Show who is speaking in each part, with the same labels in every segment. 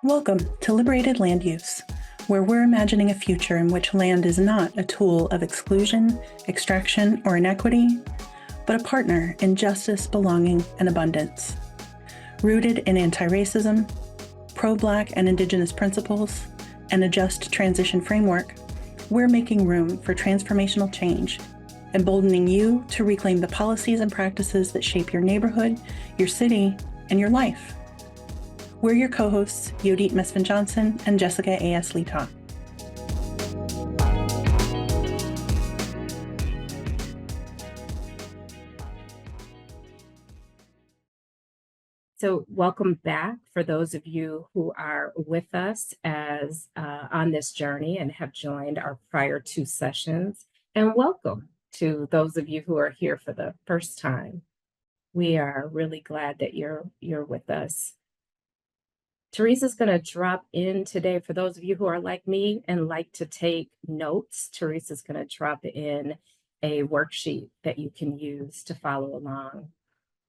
Speaker 1: Welcome to Liberated Land Use, where we're imagining a future in which land is not a tool of exclusion, extraction, or inequity, but a partner in justice, belonging, and abundance. Rooted in anti-racism, pro-Black and Indigenous principles, and a just transition framework, we're making room for transformational change, emboldening you to reclaim the policies and practices that shape your neighborhood, your city, and your life. We're your co-hosts, Yodit Mesvin-Johnson and Jessica A.S. Lita.
Speaker 2: So welcome back for those of you who are with us as on this journey and have joined our prior two sessions. And welcome to those of you who are here for the first time. We are really glad that you're with us. Teresa's going to drop in today. For those of you who are like me and like to take notes, Teresa's going to drop in a worksheet that you can use to follow along.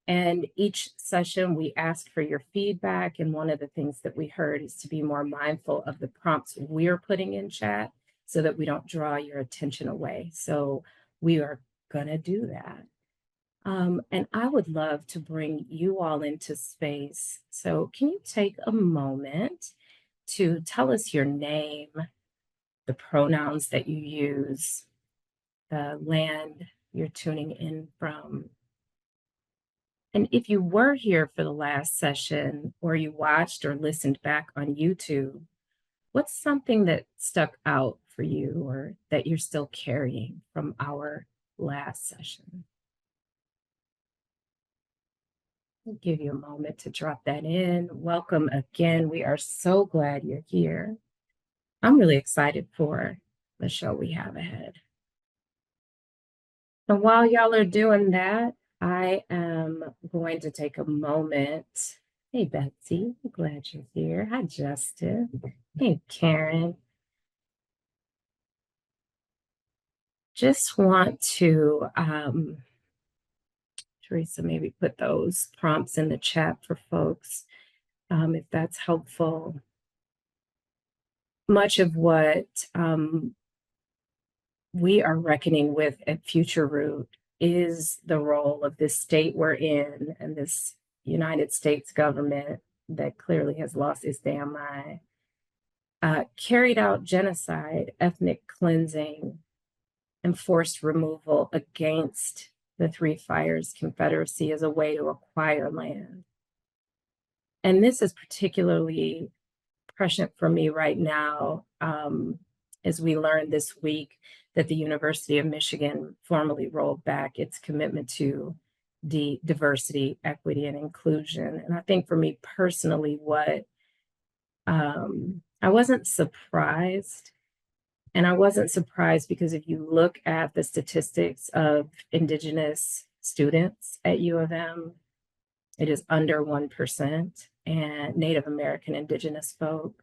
Speaker 2: And each session we ask for your feedback. And one of the things that we heard is to be more mindful of the prompts we're putting in chat so that we don't draw your attention away. So we are going to do that. And I would love to bring you all into space. So can you take a moment to tell us your name, the pronouns that you use, the land you're tuning in from? And if you were here for the last session or you watched or listened back on YouTube, what's something that stuck out for you or that you're still carrying from our last session? I'll give you a moment to drop that in. Welcome again. We are so glad you're here. I'm really excited for the show we have ahead. And while y'all are doing that, I am going to take a moment. Hey, Betsy, I'm glad you're here. Hi, Justin. Hey, Karen. Just want to, Teresa, maybe put those prompts in the chat for folks, if that's helpful. Much of what we are reckoning with at Future Root is the role of this state we're in and this United States government that clearly has lost its damn mind, carried out genocide, ethnic cleansing, and forced removal against the Three Fires Confederacy as a way to acquire land. And this is particularly prescient for me right now, as we learned this week that the University of Michigan formally rolled back its commitment to diversity, equity, and inclusion. And I think for me personally, what I wasn't surprised. And I wasn't surprised because if you look at the statistics of Indigenous students at U of M, it is under 1%, and Native American Indigenous folk.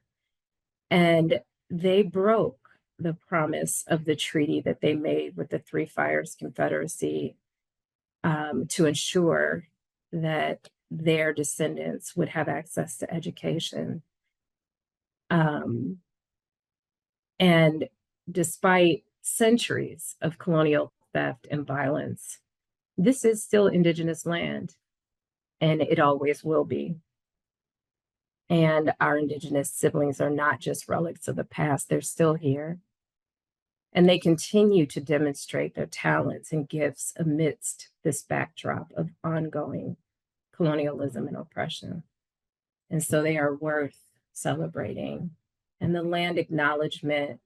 Speaker 2: And they broke the promise of the treaty that they made with the Three Fires Confederacy to ensure that their descendants would have access to education. And despite centuries of colonial theft and violence, this is still Indigenous land, and it always will be. And our Indigenous siblings are not just relics of the past, they're still here. And they continue to demonstrate their talents and gifts amidst this backdrop of ongoing colonialism and oppression. And so they are worth celebrating. And the land acknowledgement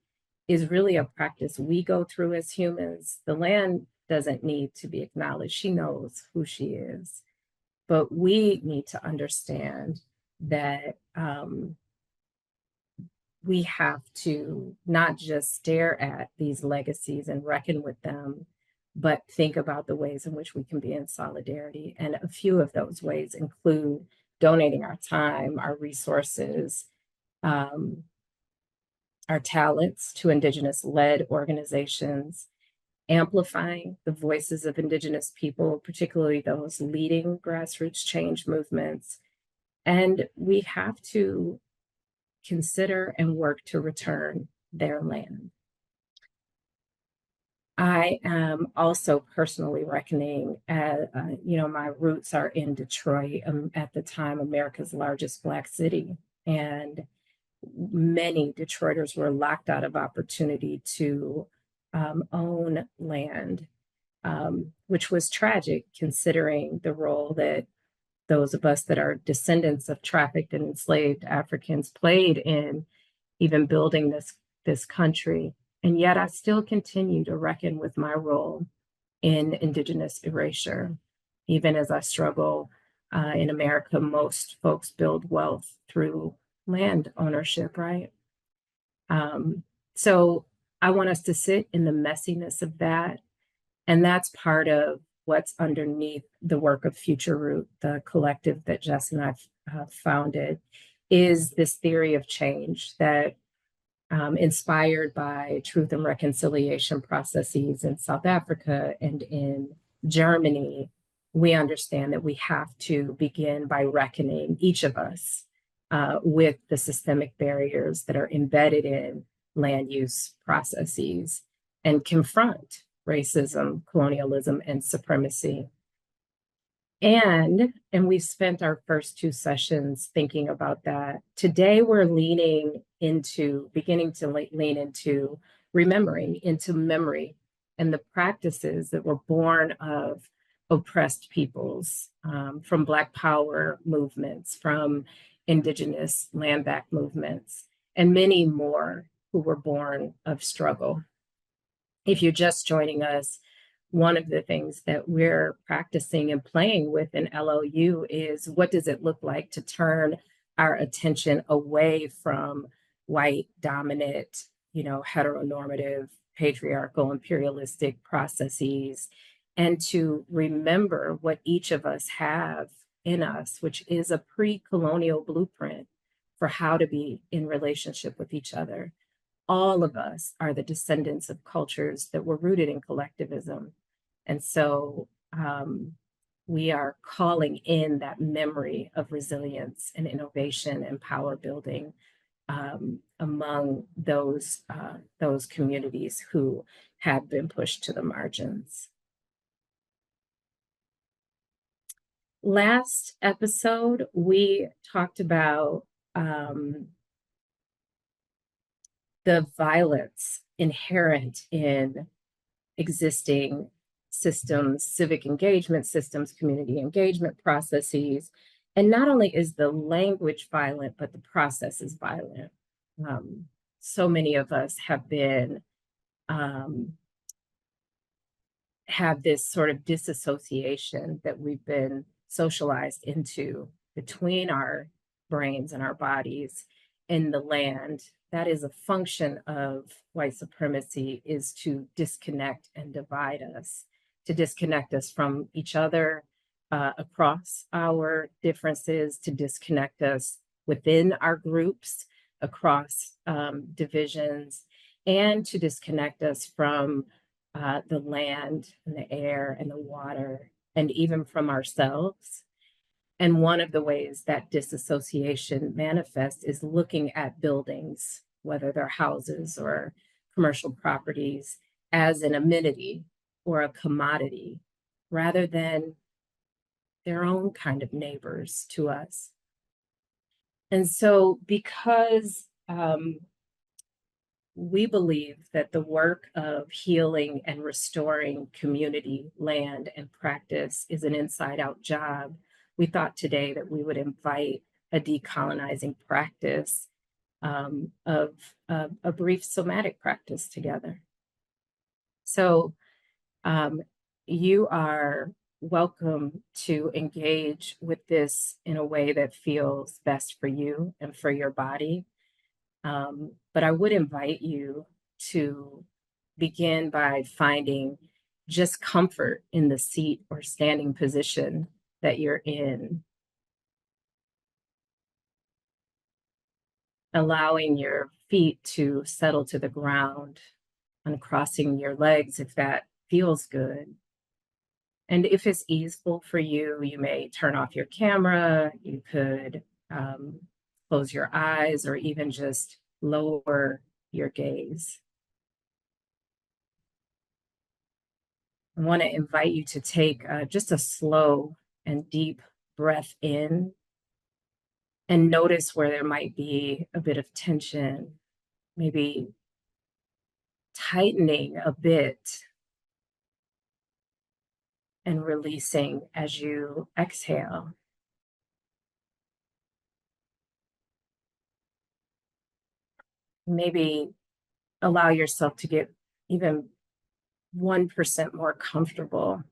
Speaker 2: is really a practice we go through as humans. The land doesn't need to be acknowledged. She knows who she is. But we need to understand that we have to not just stare at these legacies and reckon with them, but think about the ways in which we can be in solidarity. And a few of those ways include donating our time, our resources, our talents to Indigenous-led organizations, amplifying the voices of Indigenous people, particularly those leading grassroots change movements. And we have to consider and work to return their land. I am also personally reckoning, my roots are in Detroit, at the time America's largest Black city, and many Detroiters were locked out of opportunity to own land, which was tragic considering the role that those of us that are descendants of trafficked and enslaved Africans played in even building this country. And yet I still continue to reckon with my role in Indigenous erasure. Even as I struggle in America, most folks build wealth through land ownership, right? So I want us to sit in the messiness of that. And that's part of what's underneath the work of Future Root, the collective that Jess and I founded, is this theory of change that inspired by truth and reconciliation processes in South Africa and in Germany, we understand that we have to begin by reckoning, each of us, with the systemic barriers that are embedded in land use processes and confront racism, colonialism, and supremacy. And we've spent our first two sessions thinking about that. Today, we're beginning to lean into remembering, into memory, and the practices that were born of oppressed peoples, from Black Power movements, from Indigenous land back movements, and many more who were born of struggle. If you're just joining us, one of the things that we're practicing and playing with in LOU is, what does it look like to turn our attention away from white, dominant, heteronormative, patriarchal, imperialistic processes, and to remember what each of us have in us, which is a pre-colonial blueprint for how to be in relationship with each other. All of us are the descendants of cultures that were rooted in collectivism. And so we are calling in that memory of resilience and innovation and power building among those communities who had been pushed to the margins. Last episode, we talked about the violence inherent in existing systems, civic engagement systems, community engagement processes. And not only is the language violent, but the process is violent. So many of us have been, have this sort of disassociation that we've been socialized into between our brains and our bodies in the land. That is a function of white supremacy, is to disconnect and divide us, to disconnect us from each other across our differences, to disconnect us within our groups across divisions, and to disconnect us from the land and the air and the water, and even from ourselves. And one of the ways that disassociation manifests is looking at buildings, whether they're houses or commercial properties, as an amenity or a commodity, rather than their own kind of neighbors to us. And so because we believe that the work of healing and restoring community, land, and practice is an inside-out job, we thought today that we would invite a decolonizing practice of a brief somatic practice together. So you are welcome to engage with this in a way that feels best for you and for your body. But I would invite you to begin by finding just comfort in the seat or standing position that you're in. Allowing your feet to settle to the ground, uncrossing your legs if that feels good. And if it's easeful for you, you may turn off your camera. You could close your eyes or even just lower your gaze. I want to invite you to take just a slow and deep breath in and notice where there might be a bit of tension, maybe tightening a bit and releasing as you exhale. Maybe allow yourself to get even 1% more comfortable.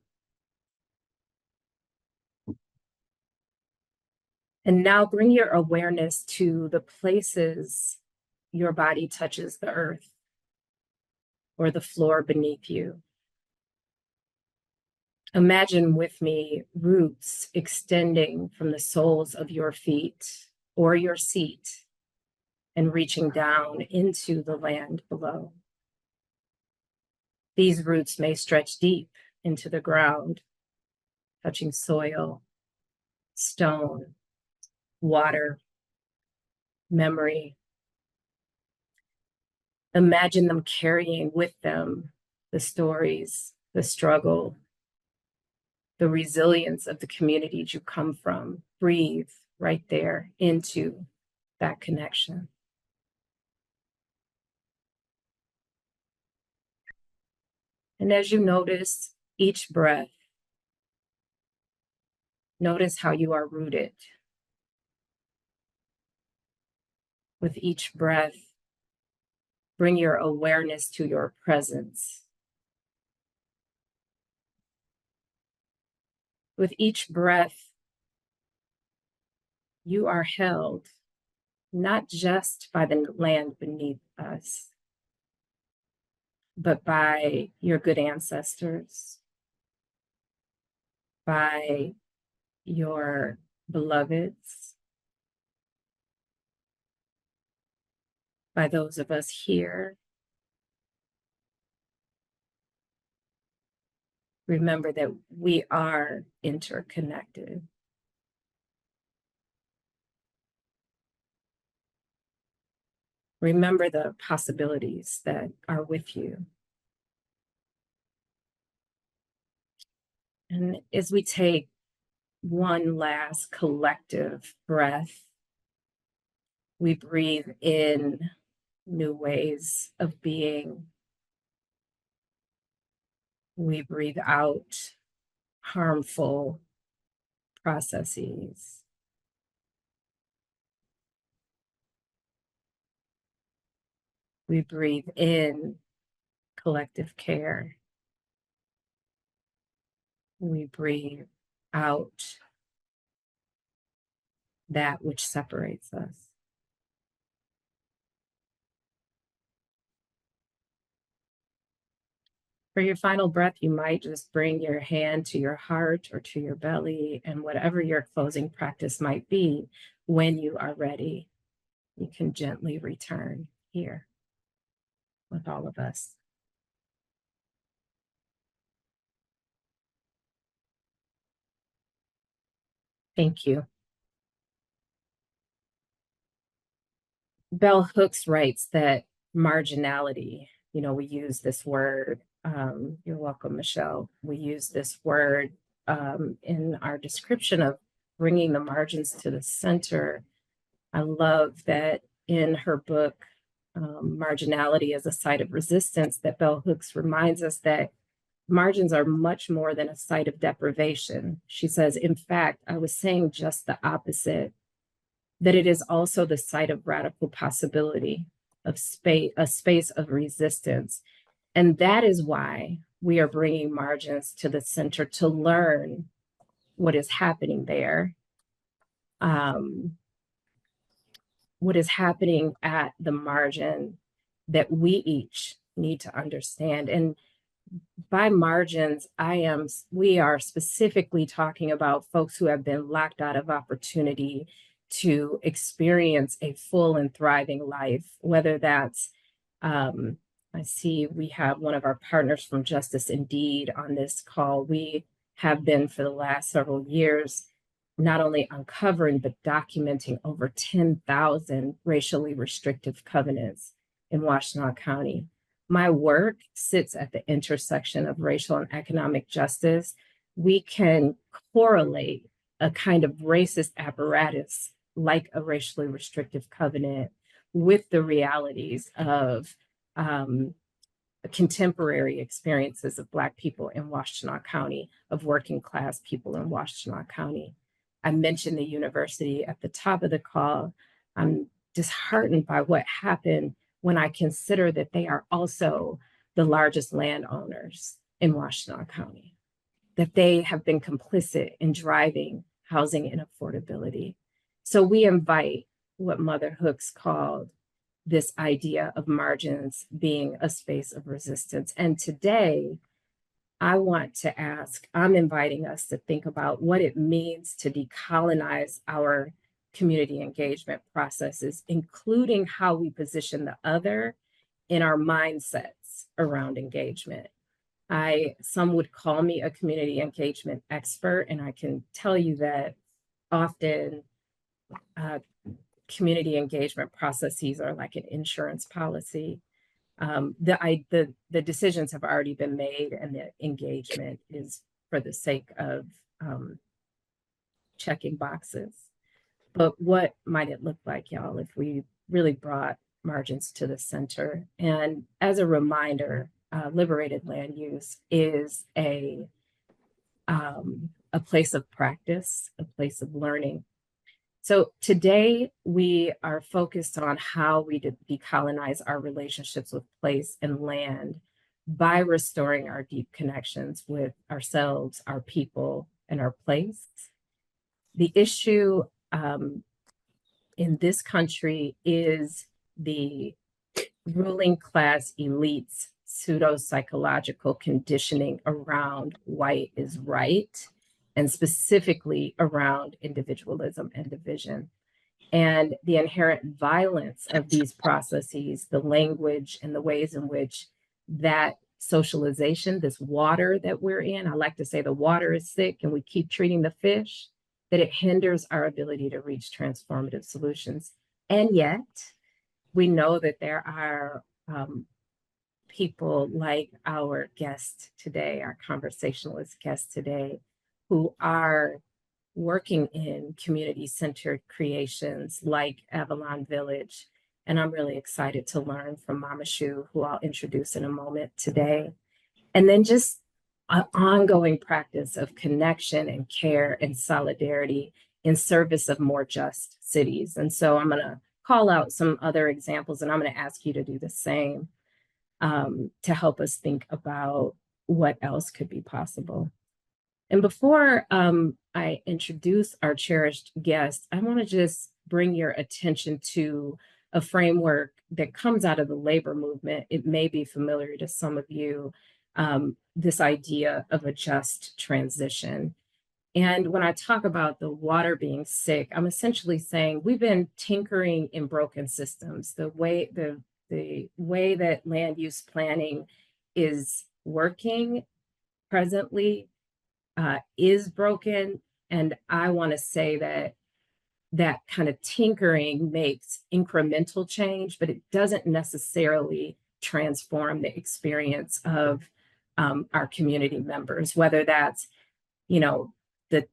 Speaker 2: And now bring your awareness to the places your body touches the earth or the floor beneath you. Imagine with me roots extending from the soles of your feet or your seat and reaching down into the land below. These roots may stretch deep into the ground, touching soil, stone, water, memory. Imagine them carrying with them the stories, the struggle, the resilience of the communities you come from. Breathe right there into that connection. And as you notice each breath, notice how you are rooted. With each breath, bring your awareness to your presence. With each breath, you are held not just by the land beneath us, but by your good ancestors, by your beloveds, by those of us here. Remember that we are interconnected. Remember the possibilities that are with you. And as we take one last collective breath, we breathe in new ways of being. We breathe out harmful processes. We breathe in collective care. We breathe out that which separates us. For your final breath, you might just bring your hand to your heart or to your belly, and whatever your closing practice might be, when you are ready, you can gently return here with all of us. Thank you. Bell Hooks writes that marginality, we use this word, you're welcome, Michelle. We use this word in our description of bringing the margins to the center. I love that in her book, Marginality as a Site of Resistance, that Bell Hooks reminds us that margins are much more than a site of deprivation. She says, in fact, I was saying just the opposite, that it is also the site of radical possibility, of space, a space of resistance. And that is why we are bringing margins to the center to learn what is happening there, what is happening at the margin that we each need to understand. And by margins, we are specifically talking about folks who have been locked out of opportunity to experience a full and thriving life, whether that's, I see we have one of our partners from Justice Indeed on this call. We have been for the last several years not only uncovering, but documenting over 10,000 racially restrictive covenants in Washtenaw County. My work sits at the intersection of racial and economic justice. We can correlate a kind of racist apparatus like a racially restrictive covenant with the realities of contemporary experiences of Black people in Washtenaw County, of working class people in Washtenaw County. I mentioned the university at the top of the call. I'm disheartened by what happened when I consider that they are also the largest landowners in Washtenaw County, that they have been complicit in driving housing inaffordability. So we invite what Mother Hooks called this idea of margins being a space of resistance. And today, I want to ask, I'm inviting us to think about what it means to decolonize our community engagement processes, including how we position the other in our mindsets around engagement. Some would call me a community engagement expert, and I can tell you that often community engagement processes are like an insurance policy. The decisions have already been made, and the engagement is for the sake of checking boxes. But what might it look like, y'all, if we really brought margins to the center? And as a reminder, liberated land use is a place of practice, a place of learning. So today we are focused on how we decolonize our relationships with place and land by restoring our deep connections with ourselves, our people, and our place. The issue in this country is the ruling class elites' pseudo-psychological conditioning around white is right, and specifically around individualism and division. And the inherent violence of these processes, the language and the ways in which that socialization, this water that we're in, I like to say the water is sick and we keep treating the fish, that it hinders our ability to reach transformative solutions. And yet, we know that there are people like our guest today, our conversationalist guest today, who are working in community-centered creations like Avalon Village. And I'm really excited to learn from Mama Shu, who I'll introduce in a moment today. And then just an ongoing practice of connection and care and solidarity in service of more just cities. And so I'm gonna call out some other examples, and I'm gonna ask you to do the same to help us think about what else could be possible. And before I introduce our cherished guest, I want to just bring your attention to a framework that comes out of the labor movement. It may be familiar to some of you, this idea of a just transition. And when I talk about the water being sick, I'm essentially saying we've been tinkering in broken systems. The way that land use planning is working presently is broken. And I want to say that kind of tinkering makes incremental change, but it doesn't necessarily transform the experience of our community members, whether that's,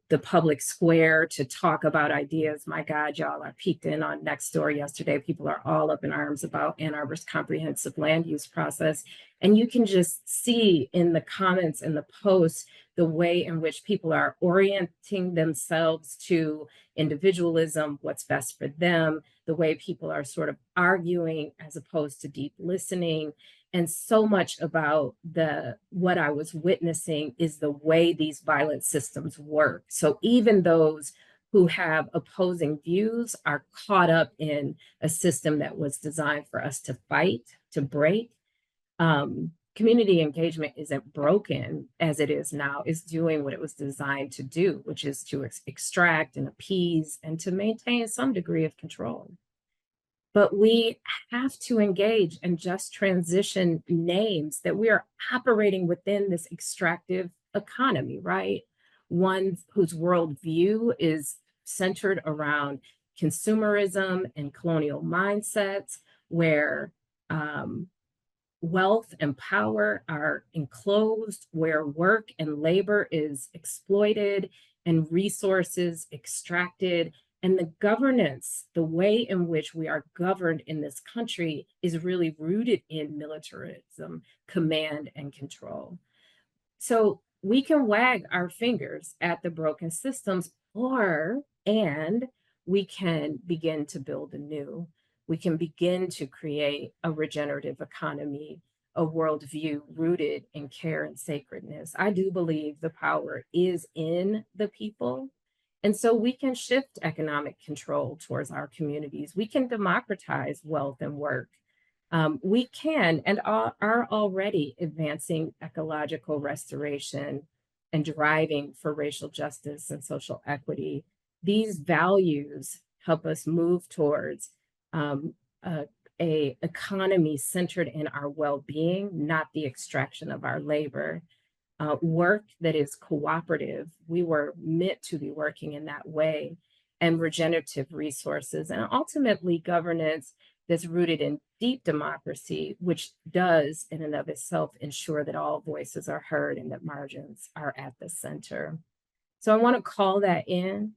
Speaker 2: the public square to talk about ideas. My God, y'all, I peeked in on Nextdoor yesterday. People are all up in arms about Ann Arbor's comprehensive land use process. And you can just see in the comments and the posts the way in which people are orienting themselves to individualism, what's best for them, the way people are sort of arguing as opposed to deep listening. And so much about what I was witnessing is the way these violent systems work. So even those who have opposing views are caught up in a system that was designed for us to fight, to break. Community engagement isn't broken as it is now. It's doing what it was designed to do, which is to extract and appease and to maintain some degree of control. But we have to engage and just transition names that we are operating within this extractive economy, right? one whose worldview is centered around consumerism and colonial mindsets, where wealth and power are enclosed, where work and labor is exploited and resources extracted. And the governance, the way in which we are governed in this country, is really rooted in militarism, command, and control. So we can wag our fingers at the broken systems, and we can begin to build anew. We can begin to create a regenerative economy, a worldview rooted in care and sacredness. I do believe the power is in the people. And so we can shift economic control towards our communities. We can democratize wealth and work. We can and are already advancing ecological restoration and driving for racial justice and social equity. These values help us move towards a economy centered in our well-being, not the extraction of our labor. Work that is cooperative. We were meant to be working in that way, and regenerative resources, and ultimately governance that's rooted in deep democracy, which does in and of itself ensure that all voices are heard and that margins are at the center. So I want to call that in.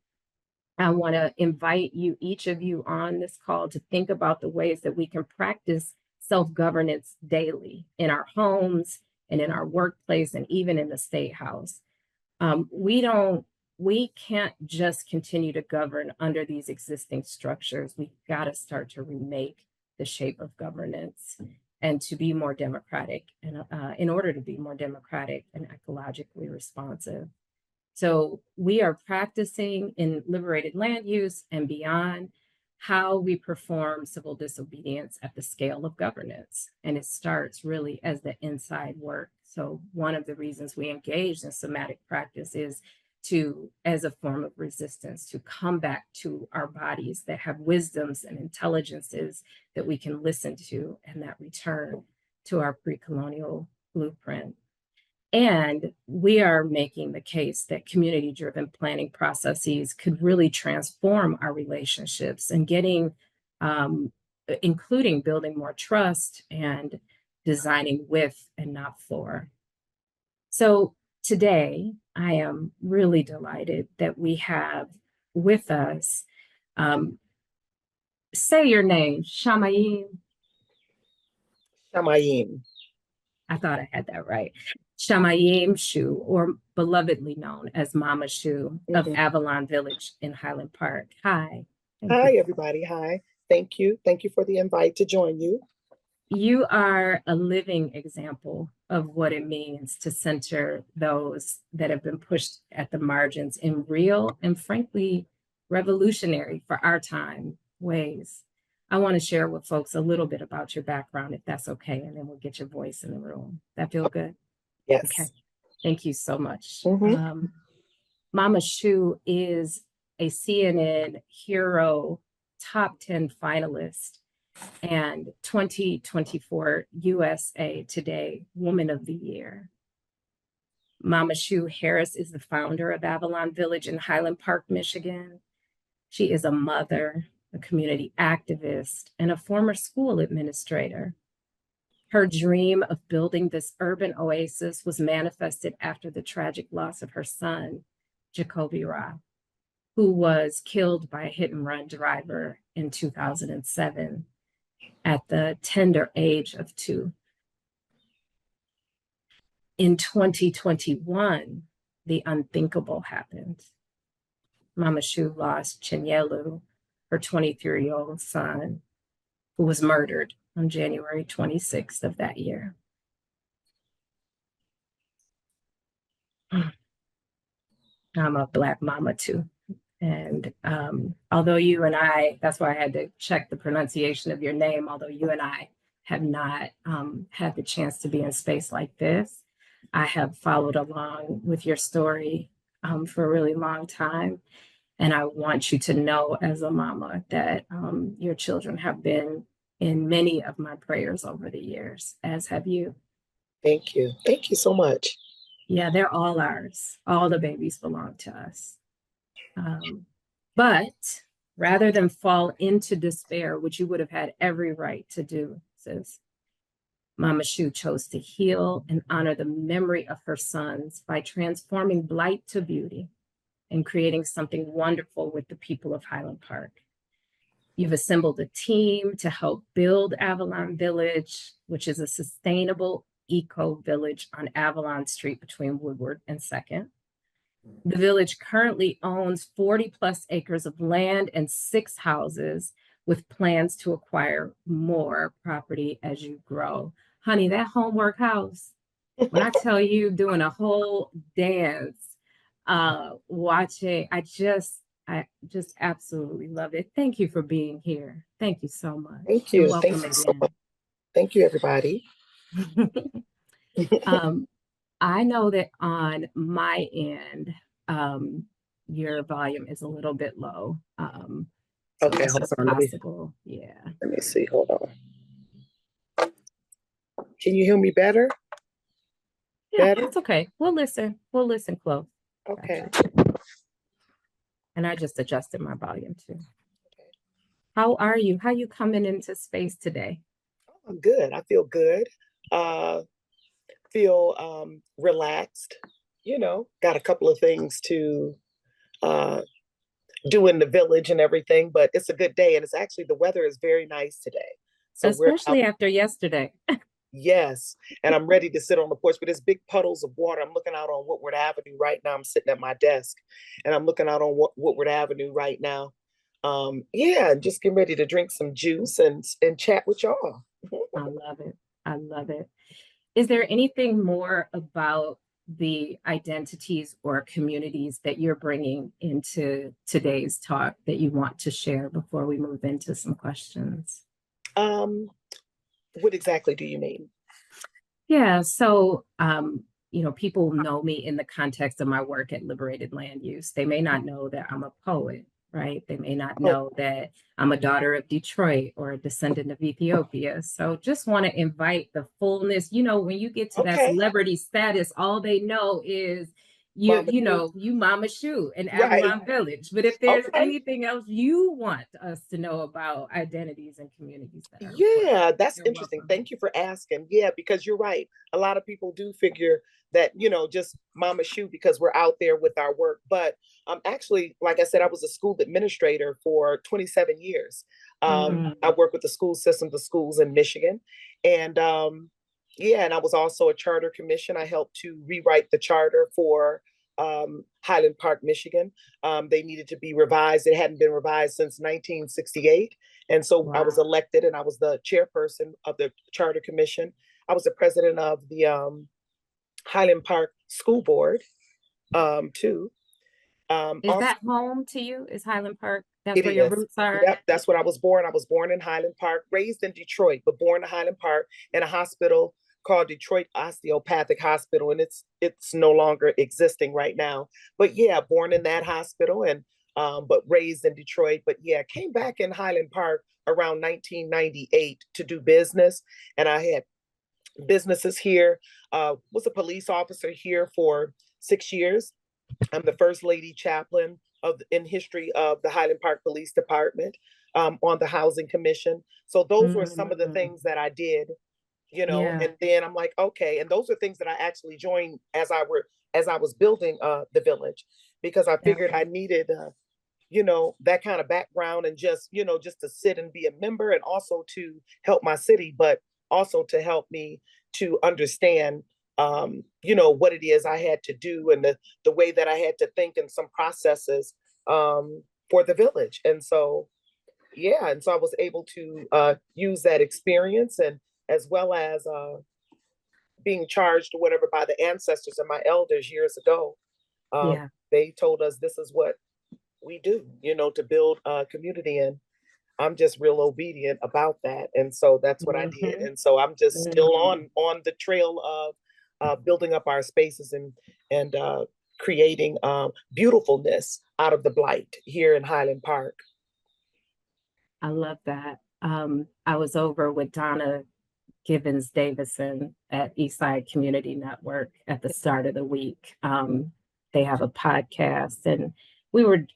Speaker 2: I want to invite you, each of you on this call, to think about the ways that we can practice self-governance daily in our homes and in our workplace and even in the state house. We can't just continue to govern under these existing structures. We've got to start to remake the shape of governance and to be more democratic, and in order to be more democratic and ecologically responsive. So we are practicing in liberated land use and beyond how we perform civil disobedience at the scale of governance. And it starts really as the inside work. So one of the reasons we engage in somatic practice is to, as a form of resistance, to come back to our bodies that have wisdoms and intelligences that we can listen to, and that return to our pre-colonial blueprint. And we are making the case that community-driven planning processes could really transform our relationships, and including building more trust and designing with and not for. So today, I am really delighted that we have with us, say your name, Shamayim.
Speaker 3: Shamayim.
Speaker 2: I thought I had that right. Shamayim Shu, or belovedly known as Mama Shu of Avalon Village in Highland Park. Hi.
Speaker 3: Hi, everybody. Hi. Thank you. Thank you for the invite to join you.
Speaker 2: You are a living example of what it means to center those that have been pushed at the margins in real and frankly revolutionary for our time ways. I want to share with folks a little bit about your background, if that's okay, and then we'll get your voice in the room. That feel good?
Speaker 3: Yes.
Speaker 2: Okay. Thank you so much. Mama Shu is a CNN Hero top 10 finalist and 2024 USA Today Woman of the Year. Mama Shu Harris is the founder of Avalon Village in Highland Park, Michigan. She is a mother, a community activist, and a former school administrator. Her dream of building this urban oasis was manifested after the tragic loss of her son, Jacoby Ra, who was killed by a hit-and-run driver in 2007 at the tender age of 2. In 2021, the unthinkable happened. Mama Shu lost Chinyelu, her 23-year-old son, who was murdered on January 26th of that year. I'm a Black mama too. And although you and I, that's why I had to check the pronunciation of your name, although you and I have not had the chance to be in space like this, I have followed along with your story for a really long time. And I want you to know as a mama that your children have been in many of my prayers over the years, as have you.
Speaker 3: Thank you. Thank you so much.
Speaker 2: Yeah, they're all ours. All the babies belong to us. But rather than fall into despair, which you would have had every right to do, sis, Mama Shu chose to heal and honor the memory of her sons by transforming blight to beauty and creating something wonderful with the people of Highland Park. You've assembled a team to help build Avalon Village, which is a sustainable eco village on Avalon Street between Woodward and 2nd. The village currently owns 40 plus acres of land and 6 houses with plans to acquire more property as you grow. Honey, that homework house, when I tell you doing a whole dance, watching, I just absolutely love it. Thank you for being here. Thank you so much.
Speaker 3: Thank
Speaker 2: And
Speaker 3: you.
Speaker 2: welcome
Speaker 3: Thank you so much. Thank you, everybody.
Speaker 2: I know that on my end, your volume is a little bit low. So
Speaker 3: Okay,
Speaker 2: if
Speaker 3: hold
Speaker 2: it's
Speaker 3: on.
Speaker 2: possible, yeah.
Speaker 3: Let me see. Hold on. Can you hear me better?
Speaker 2: Yeah,
Speaker 3: Better?
Speaker 2: it's okay. We'll listen. We'll listen close.
Speaker 3: Okay.
Speaker 2: Gotcha. And I just adjusted my volume too. How are you? How you coming into space today?
Speaker 3: I'm good. I feel good. Feel relaxed. You know, got a couple of things to do in the village and everything, but it's a good day. And it's actually, the weather is very nice today. So we're out.
Speaker 2: Especially after yesterday.
Speaker 3: Yes. And I'm ready to sit on the porch, but there's big puddles of water. I'm looking out on Woodward Avenue right now. I'm sitting at my desk and I'm looking out on Woodward Avenue right now. Yeah, just getting ready to drink some juice and chat with y'all.
Speaker 2: I love it. I love it. Is there anything more about the identities or communities that you're bringing into today's talk that you want to share before we move into some questions?
Speaker 3: What exactly do you mean?
Speaker 2: Yeah, so people know me in the context of my work at Liberated Land Use. They may not know that I'm a poet, right? They may not know that I'm a daughter of Detroit or a descendant of Ethiopia. So just want to invite the fullness. You know, when you get to that celebrity status, all they know is you Mama Shu in Avalon Village. But if there's anything else you want us to know about identities and communities that are important,
Speaker 3: that's interesting.
Speaker 2: welcome.
Speaker 3: Thank you for asking. Yeah, because you're right. A lot of people do figure that, just Mama Shu because we're out there with our work. But actually, like I said, I was a school administrator for 27 years. I work with the school system, the schools in Michigan. And and I was also a charter commission. I helped to rewrite the charter for Highland Park, Michigan. They needed to be revised. It hadn't been revised since 1968. And so I was elected and I was the chairperson of the charter commission. I was the president of the Highland Park School Board too.
Speaker 2: Is that home to you? Is Highland Park? That's where
Speaker 3: is.
Speaker 2: your roots are?
Speaker 3: Yep, that's where I was born. I was born in Highland Park, raised in Detroit, but born in Highland Park in a hospital called Detroit Osteopathic Hospital, and it's no longer existing right now. But yeah, born in that hospital and but raised in Detroit. But yeah, came back in Highland Park around 1998 to do business, and I had businesses here. Was a police officer here for 6 years. I'm the first lady chaplain in history of the Highland Park Police Department, on the Housing Commission. So those were some of the things that I did, and then I'm like, okay. And those are things that I actually joined as I was building the village, because I figured I needed that kind of background and just to sit and be a member and also to help my city, but also to help me to understand what it is I had to do and the way that I had to think and some processes for the village. And so I was able to use that experience, and as well as being charged or whatever by the ancestors and my elders years ago. They told us this is what we do, to build a community, and I'm just real obedient about that. And so that's what I did. And so I'm just still on the trail of building up our spaces and creating beautifulness out of the blight here in Highland Park.
Speaker 2: I love that. I was over with Donna Givens Davison at Eastside Community Network at the start of the week. They have a podcast, and we were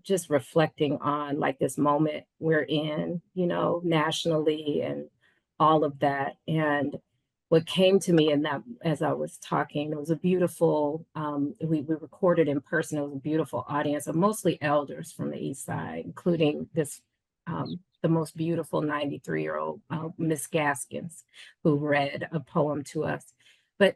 Speaker 2: just reflecting on like this moment we're in, you know, nationally and all of that. And what came to me in that, as I was talking, it was a beautiful, we recorded in person. It was a beautiful audience of mostly elders from the East Side, including this, the most beautiful 93-year-old Miss Gaskins, who read a poem to us. But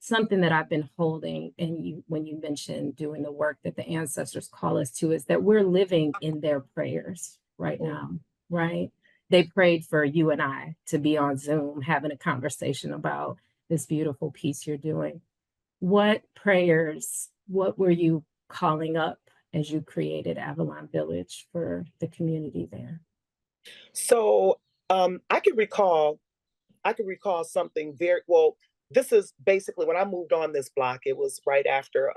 Speaker 2: something that I've been holding, and when you mentioned doing the work that the ancestors call us to, is that we're living in their prayers right now, right? They prayed for you and I to be on Zoom having a conversation about this beautiful piece you're doing. What prayers, what were you calling up as you created Avalon Village for the community there?
Speaker 3: So I can recall something very well. This is basically when I moved on this block. It was right after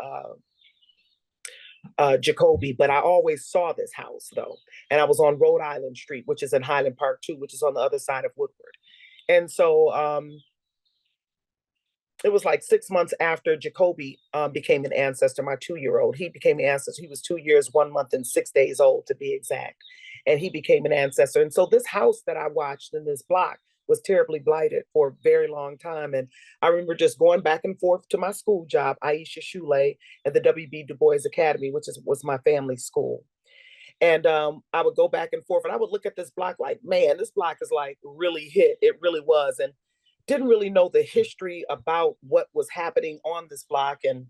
Speaker 3: Jacoby, but I always saw this house though. And I was on Rhode Island Street, which is in Highland Park too, which is on the other side of Woodward. And so it was like 6 months after Jacoby became an ancestor, my 2-year-old. He became an ancestor. He was 2 years, 1 month, and 6 days old to be exact. And he became an ancestor. And so this house that I watched in this block was terribly blighted for a very long time. And I remember just going back and forth to my school job, Aisha Shule, at the W.B. Du Bois Academy, which was my family school. And I would go back and forth and I would look at this block like, man, this block is like really hit. It really was. And didn't really know the history about what was happening on this block. And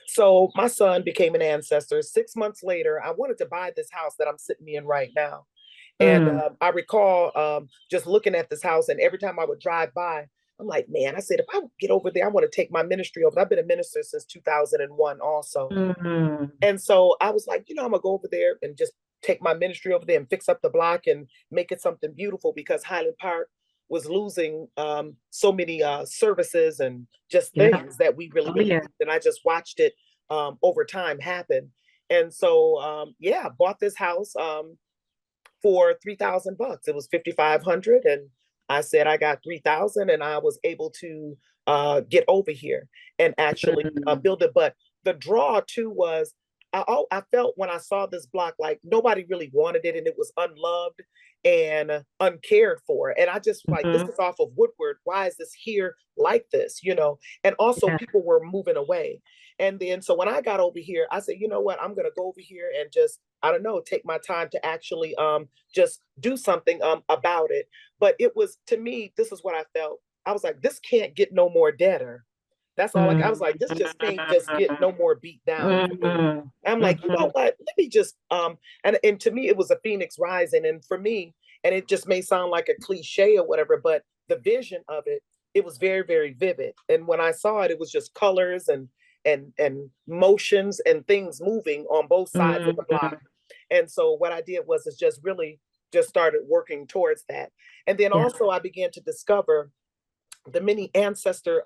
Speaker 3: so my son became an ancestor. 6 months later, I wanted to buy this house that I'm sitting in right now. And I recall just looking at this house, and every time I would drive by, I'm like, man, I said, if I get over there, I want to take my ministry over. I've been a minister since 2001 also. And so I was like, you know, I'm going to go over there and just take my ministry over there and fix up the block and make it something beautiful, because Highland Park was losing so many services and just things that we really needed. And I just watched it over time happen. And so, yeah, bought this house for $3,000. It was $5,500, and I said I got 3,000, and I was able to get over here and actually build it. But the draw too was I felt when I saw this block like nobody really wanted it, and it was unloved and uncared for. And I just like, this is off of Woodward. Why is this here like this? You know, and also people were moving away. And then so when I got over here, I said, you know what, I'm gonna go over here and just, I don't know, take my time to actually just do something about it. But it was, to me, this is what I felt. I was like, this can't get no more deader. That's all. Like I was like, this just can't just get no more beat down. I'm like, you know what? Let me just and to me, it was a phoenix rising. And for me, and it just may sound like a cliche or whatever, but the vision of it, it was very, very vivid. And when I saw it, it was just colors and motions and things moving on both sides of the block. And so what I did was is just really just started working towards that. And then also I began to discover the many ancestor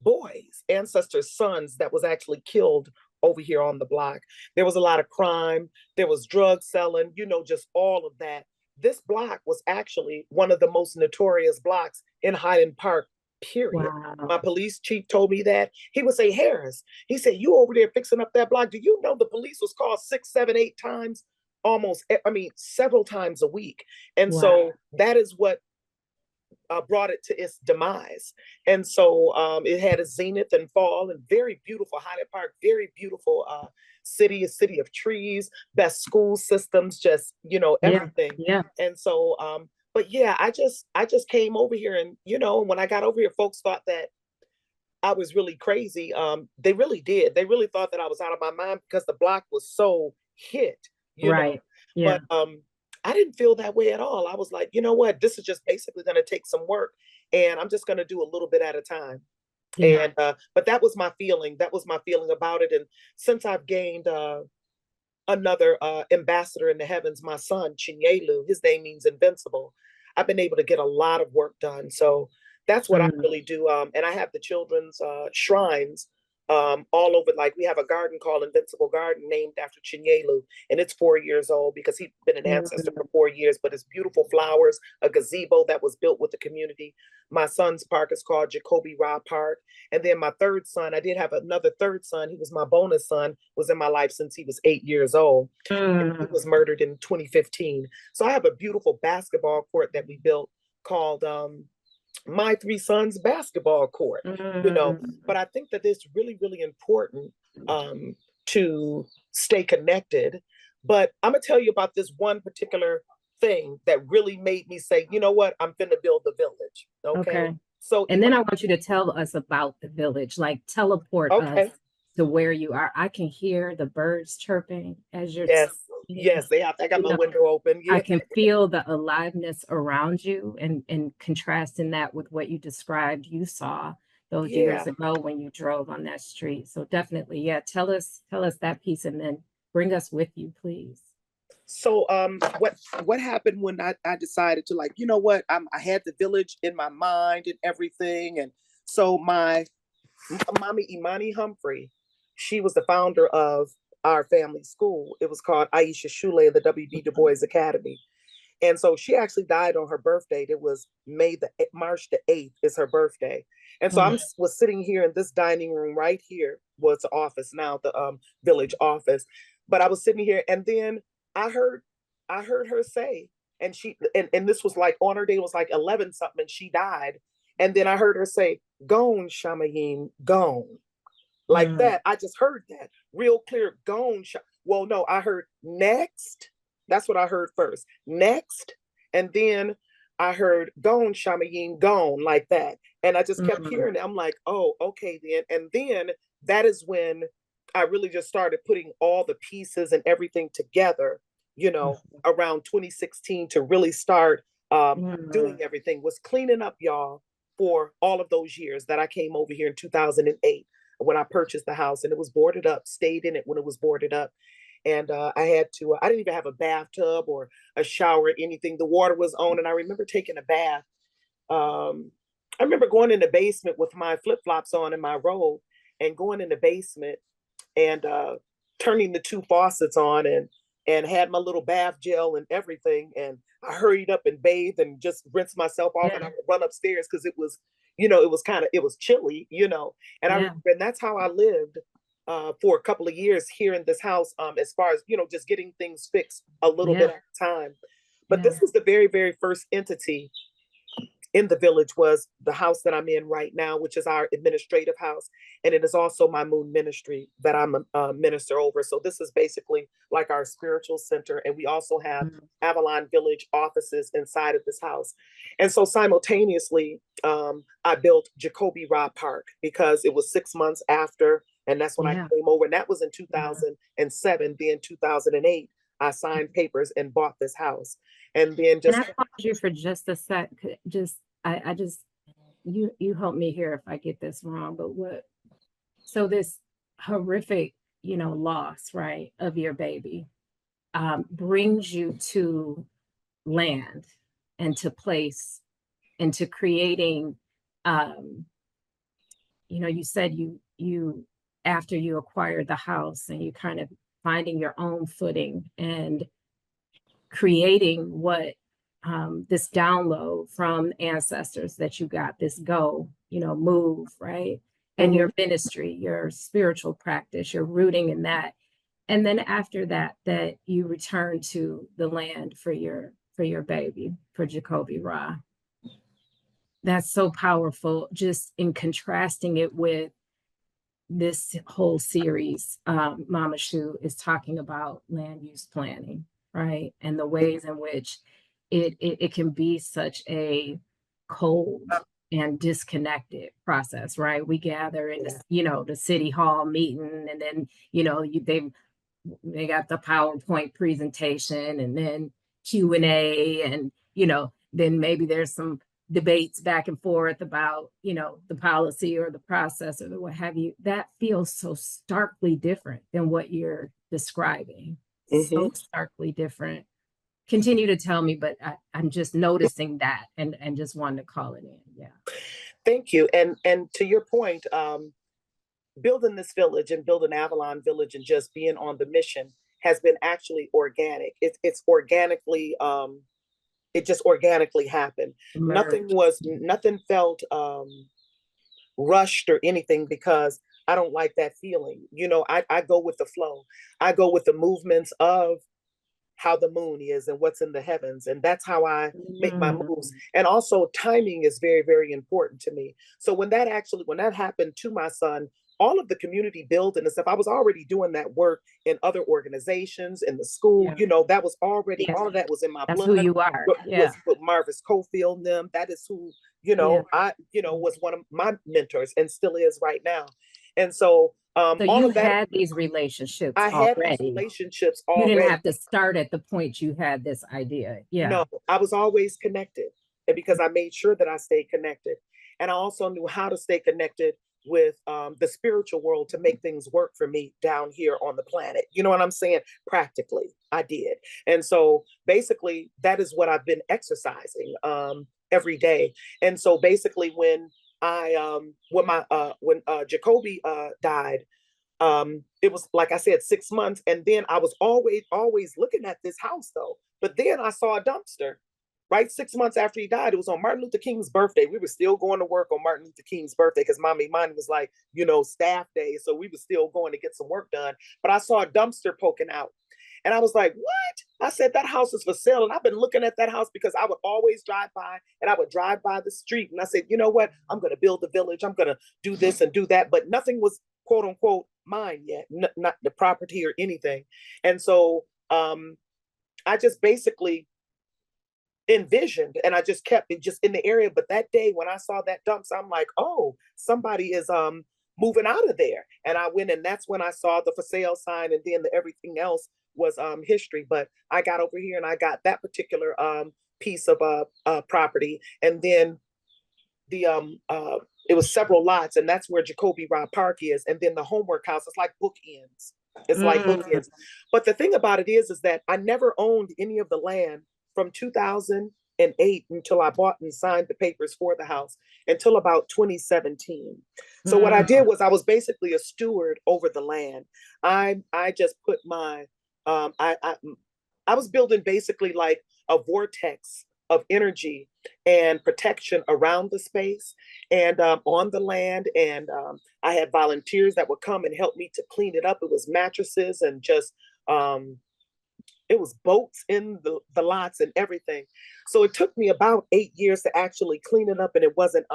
Speaker 3: boys, ancestor sons that was actually killed over here on the block. There was a lot of crime. There was drug selling, you know, just all of that. This block was actually one of the most notorious blocks in Highland Park, period. My police chief told me that. He would say, Harris, he said, you over there fixing up that block. Do you know the police was called 6, 7, 8 times? Almost, I mean, several times a week. And so that is what brought it to its demise. And so it had a zenith and fall, and very beautiful Highland Park, very beautiful city, a city of trees, best school systems, just, you know, everything. And so, but yeah, I just came over here, and, you know, when I got over here, folks thought that I was really crazy. They really did. They really thought that I was out of my mind because the block was so hit, you know? But I didn't feel that way at all. I was like, you know what, this is just basically going to take some work, and I'm just going to do a little bit at a time. And but that was my feeling. That was my feeling about it. And since I've gained another ambassador in the heavens, my son Chinyelu, his name means invincible, I've been able to get a lot of work done. So that's what I really do. And I have the children's shrines all over. Like we have a garden called Invincible Garden named after Chinyelu, and it's 4 years old because he's been an ancestor for 4 years, but it's beautiful flowers, a gazebo that was built with the community. My son's park is called Jacoby Ra Park. And then my third son, I did have another third son. He was my bonus son, was in my life since he was 8 years old. He was murdered in 2015. So I have a beautiful basketball court that we built called My Three Sons Basketball Court, but I think that it's really, really important to stay connected. But I'm gonna tell you about this one particular thing that really made me say, you know what, I'm finna build the village. Okay. So,
Speaker 2: and then I want you to tell us about the village, like teleport us to where you are. I can hear the birds chirping as you're
Speaker 3: Yes, they have. I got my window open.
Speaker 2: I can feel the aliveness around you, and contrasting that with what you described you saw those years ago when you drove on that street. So definitely, tell us that piece, and then bring us with you, please.
Speaker 3: So what happened when I decided to, like, you know what, I had the village in my mind and everything. And so my mommy Imani Humphrey, she was the founder of our family school. It was called Aisha Shule, the W.B. Du Bois Academy. And so she actually died on her birthday. It was March the 8th is her birthday. And so I was sitting here in this dining room right here. Well, it's the office now, the village office. But I was sitting here, and then I heard her say, and this was like on her day, it was like 11 something, and she died. And then I heard her say, "Gone, Shamayim, gone." Like that. I just heard that real clear. Gone. Well, no, I heard next. That's what I heard first. Next. And then I heard gone, Shamayim, gone, like that. And I just kept hearing it. I'm like, oh, okay then. And then that is when I really just started putting all the pieces and everything together, around 2016 to really start doing everything. Was cleaning up, y'all, for all of those years that I came over here in 2008. When I purchased the house, and it was boarded up, stayed in it when it was boarded up. And I didn't even have a bathtub or a shower, anything. The water was on. And I remember taking a bath. I remember going in the basement with my flip-flops on and my robe, and going in the basement and turning the two faucets on, and had my little bath gel and everything. And I hurried up and bathed and just rinsed myself off, and I would run upstairs because it was, it was chilly, and I remember, and that's how I lived for a couple of years here in this house, as far as, just getting things fixed a little bit at a time. But this was the very, very first entity in the village, was the house that I'm in right now, which is our administrative house. And it is also my Moon ministry that I'm a minister over. So this is basically like our spiritual center. And we also have Avalon Village offices inside of this house. And so simultaneously, I built Jacoby Ra Park because it was 6 months after. And that's when I came over. And that was in 2007. Then 2008, I signed papers and bought this house. And then just—
Speaker 2: Can I pause you for just a sec? You help me here if I get this wrong, but so this horrific, loss, right, of your baby, brings you to land and to place and to creating, you said you after you acquired the house and you kind of finding your own footing and creating what this download from ancestors that you got, this move, right? And your ministry, your spiritual practice, your rooting in that. And then after that you return to the land for your baby, for Jacoby Ra. That's so powerful, just in contrasting it with this whole series. Mama Shu is talking about land use planning, right? And the ways in which it can be such a cold and disconnected process, right? We gather in the city hall meeting, and then they got the PowerPoint presentation, and then Q&A, and then maybe there's some debates back and forth about the policy or the process or the what have you. That feels so starkly different than what you're describing. So starkly different. Continue to tell me, but I'm just noticing that and just wanted to call it in. Yeah.
Speaker 3: Thank you. And to your point, building this village and building Avalon Village and just being on the mission has been actually organic. It's organically, it just organically happened.
Speaker 2: Emerge.
Speaker 3: Nothing felt rushed or anything, because I don't like that feeling. You know, I go with the flow. I go with the movements of how the moon is and what's in the heavens. And that's how I make my moves. And also timing is very, very important to me. So when that happened to my son, all of the community building and stuff, I was already doing that work in other organizations, in the school, you know, that was already, all of that was in my
Speaker 2: That's
Speaker 3: blood.
Speaker 2: who you are.
Speaker 3: Was with Marvis Cofield and them. That is who, you know, was one of my mentors and still is right now. And so,
Speaker 2: So
Speaker 3: all
Speaker 2: you
Speaker 3: of that,
Speaker 2: had these relationships
Speaker 3: I had these
Speaker 2: already.
Speaker 3: relationships
Speaker 2: You
Speaker 3: already.
Speaker 2: didn't have to start at the point you had this idea. Yeah.
Speaker 3: No, I was always connected, and because I made sure that I stayed connected. And I also knew how to stay connected with the spiritual world to make things work for me down here on the planet. You know what I'm saying? Practically, I did. And so basically, that is what I've been exercising every day. And so basically, when Jacoby died, it was, like I said, 6 months. And then I was always looking at this house though. But then I saw a dumpster, right? 6 months after he died. It was on Martin Luther King's birthday. We were still going to work on Martin Luther King's birthday because mine was like, you know, staff day. So we were still going to get some work done. But I saw a dumpster poking out. And I was like, what? I said, that house is for sale. And I've been looking at that house because I would always drive by, and I would drive by the street. And I said, you know what? I'm going to build a village. I'm going to do this and do that. But nothing was, quote unquote, mine yet, not the property or anything. And so I just basically envisioned, and I just kept it just in the area. But that day when I saw that dumpster, I'm like, oh, somebody is moving out of there. And I went, and that's when I saw the for sale sign, and then everything else was history. But I got over here and I got that particular piece of property, and then the it was several lots, and that's where Jacoby Rod Park is. And then the homework house, it's like bookends. It's like bookends. But the thing about it is that I never owned any of the land from 2008 until I bought and signed the papers for the house until about 2017. So what I did was I was basically a steward over the land. I just put my I was building basically like a vortex of energy and protection around the space and on the land. And I had volunteers that would come and help me to clean it up. It was mattresses and just, it was boats in the lots and everything. So it took me about 8 years to actually clean it up, and it wasn't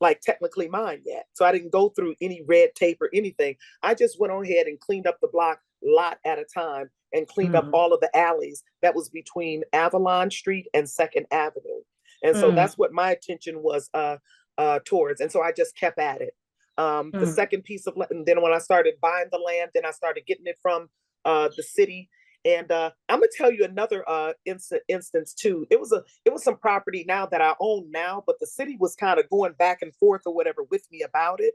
Speaker 3: like technically mine yet. So I didn't go through any red tape or anything. I just went on ahead and cleaned up the block lot at a time and cleaned up all of the alleys that was between Avalon Street and 2nd Avenue. And so that's what my attention was towards. And so I just kept at it. The second piece of, and then when I started buying the land, then I started getting it from the city. And I'm gonna tell you another instance too. It was some property now that I own now, but the city was kind of going back and forth or whatever with me about it,